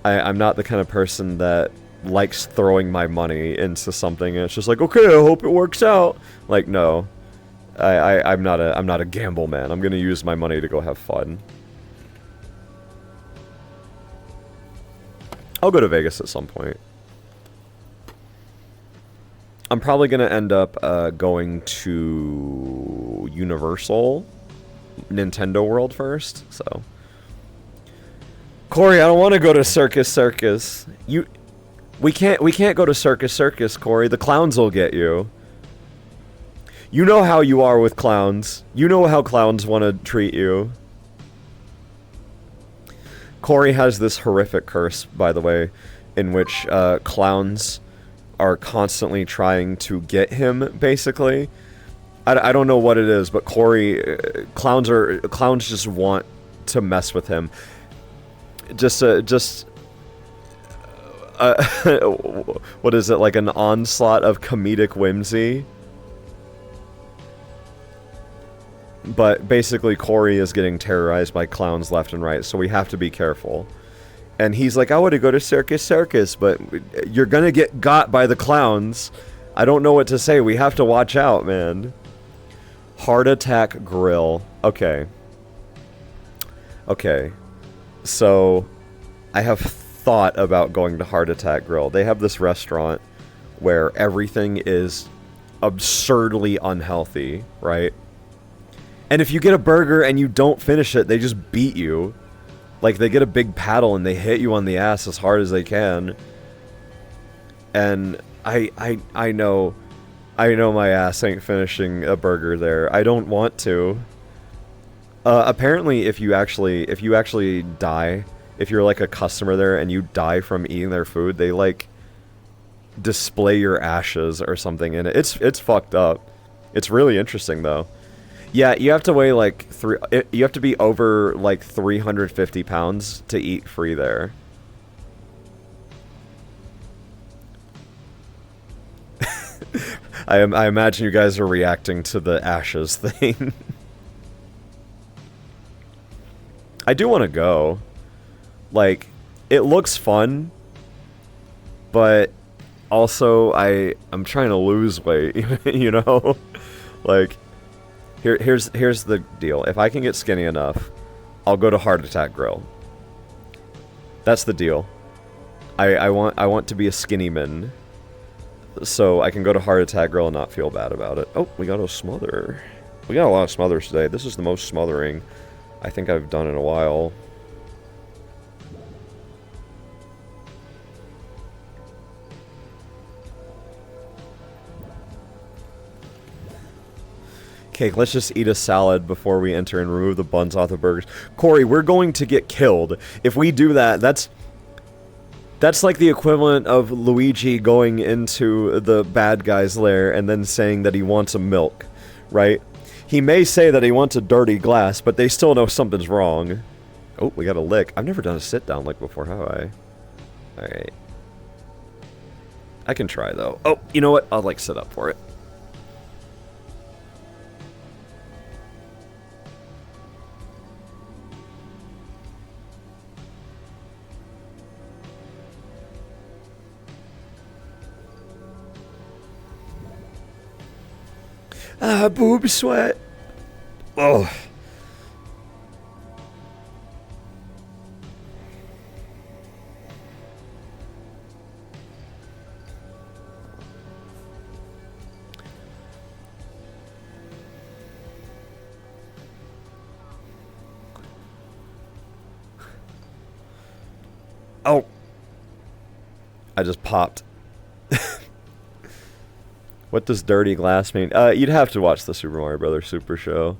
I'm not the kind of person that likes throwing my money into something and it's just like, okay, I hope it works out. Like, no. I'm not a gamble man. I'm gonna use my money to go have fun. I'll go to Vegas at some point. I'm probably going to end up going to Universal Nintendo World first, so. Corey, I don't want to go to Circus. We can't go to Circus, Corey. The clowns will get you. You know how you are with clowns. You know how clowns want to treat you. Corey has this horrific curse, by the way, in which clowns are constantly trying to get him, basically. I don't know what it is, but Corey, clowns just want to mess with him. What is it, like an onslaught of comedic whimsy? But basically, Corey is getting terrorized by clowns left and right, so we have to be careful. And he's like, I want to go to Circus, but you're gonna get got by the clowns. I don't know what to say. We have to watch out, man. Heart Attack Grill. Okay. So, I have thought about going to Heart Attack Grill. They have this restaurant where everything is absurdly unhealthy, right? And if you get a burger and you don't finish it, they just beat you. Like, they get a big paddle and they hit you on the ass as hard as they can. And I know my ass ain't finishing a burger there. I don't want to. Apparently, if you actually die, if you're like a customer there and you die from eating their food, they like display your ashes or something in it. It's fucked up. It's really interesting though. Yeah, you have to weigh like you have to be over like 350 pounds to eat free there. I imagine you guys are reacting to the ashes thing. I do want to go. Like, it looks fun, but also I'm trying to lose weight, you know? Like, here's the deal. If I can get skinny enough, I'll go to Heart Attack Grill. That's the deal. I want to be a skinny man, so I can go to Heart Attack Grill and not feel bad about it. Oh, we got a smother. We got a lot of smothers today. This is the most smothering I think I've done in a while. Cake, let's just eat a salad before we enter and remove the buns off the burgers. Corey, we're going to get killed. If we do that, that's like the equivalent of Luigi going into the bad guy's lair and then saying that he wants a milk, right? He may say that he wants a dirty glass, but they still know something's wrong. Oh, we got a lick. I've never done a sit-down lick before, have I? Alright. I can try, though. Oh, you know what? I'll, like, sit up for it. Ah, boob sweat. Oh. Oh. I just popped. What does dirty glass mean? You'd have to watch the Super Mario Brothers Super Show.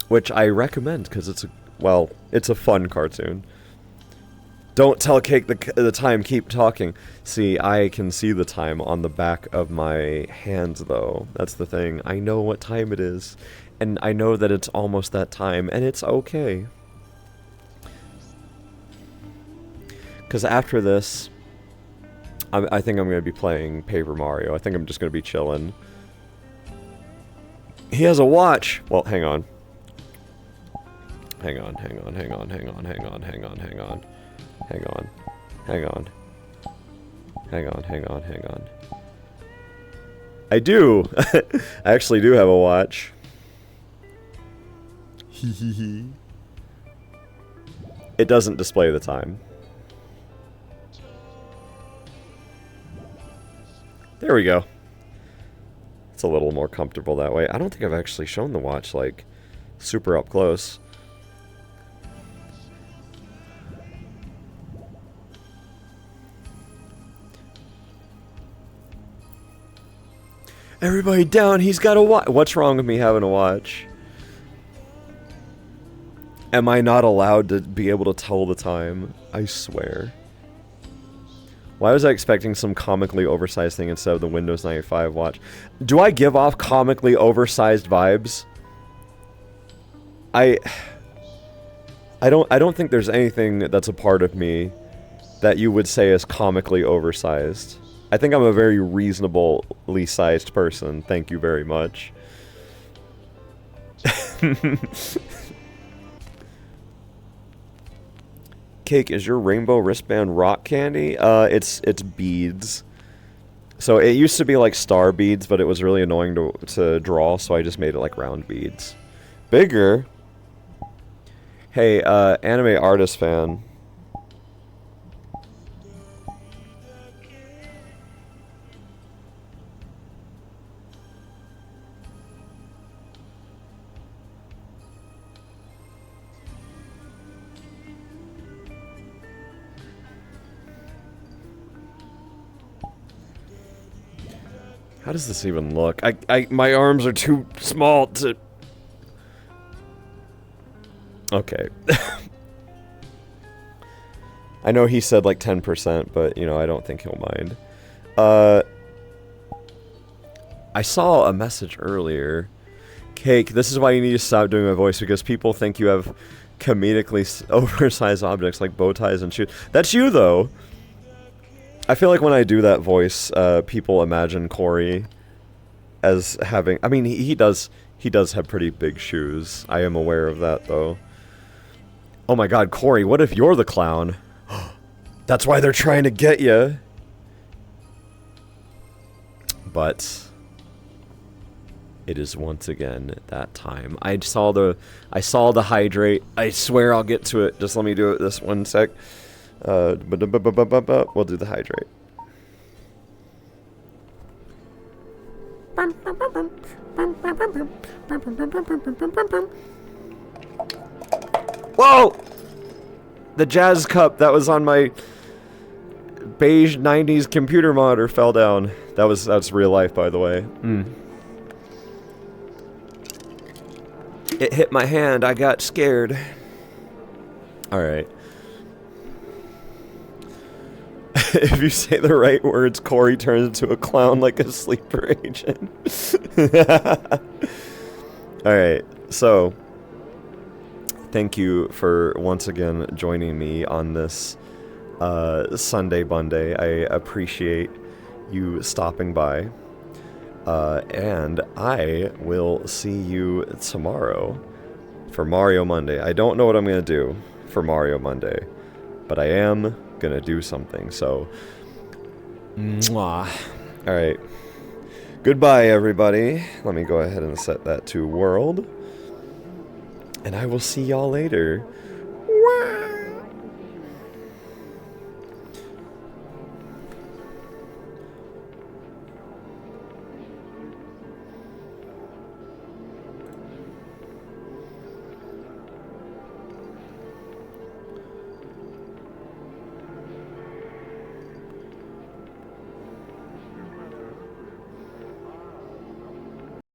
Which I recommend, because it's a fun cartoon. Don't tell Cake the time, keep talking. See, I can see the time on the back of my hands, though. That's the thing. I know what time it is. And I know that it's almost that time, and it's okay. Because after this, I think I'm going to be playing Paper Mario. I think I'm just going to be chilling. He has a watch! Well, hang on. Hang on. I do! I actually do have a watch. It doesn't display the time. There we go. It's a little more comfortable that way. I don't think I've actually shown the watch, like, super up close. Everybody down, he's got a watch. What's wrong with me having a watch? Am I not allowed to be able to tell the time? I swear. Why was I expecting some comically oversized thing instead of the Windows 95 watch? Do I give off comically oversized vibes? I don't think there's anything that's a part of me that you would say is comically oversized. I think I'm a very reasonably sized person. Thank you very much. Cake, is your rainbow wristband rock candy? It's beads. So it used to be like star beads, but it was really annoying to draw, so I just made it like round beads. Bigger? Hey, anime artist fan. How does this even look? My arms are too small to... Okay. I know he said like 10%, but, you know, I don't think he'll mind. I saw a message earlier. Cake, this is why you need to stop doing my voice, because people think you have comedically oversized objects like bow ties and shoes. That's you, though! I feel like when I do that voice, people imagine Corey as having... I mean, he does have pretty big shoes. I am aware of that, though. Oh my god, Corey, what if you're the clown? That's why they're trying to get you. But it is once again that time. I saw the hydrate. I swear I'll get to it. Just let me do it this one sec. We'll do the hydrate. Whoa! The jazz cup that was on my beige 90s computer monitor fell down. That's real life, by the way. It hit my hand. I got scared. Alright. If you say the right words, Corey turns into a clown like a sleeper agent. Alright, so thank you for once again joining me on this Sunday Bunday. I appreciate you stopping by. And I will see you tomorrow for Mario Monday. I don't know what I'm going to do for Mario Monday, but I am going to do something, so... Mwah. Alright. Goodbye, everybody. Let me go ahead and set that to world. And I will see y'all later.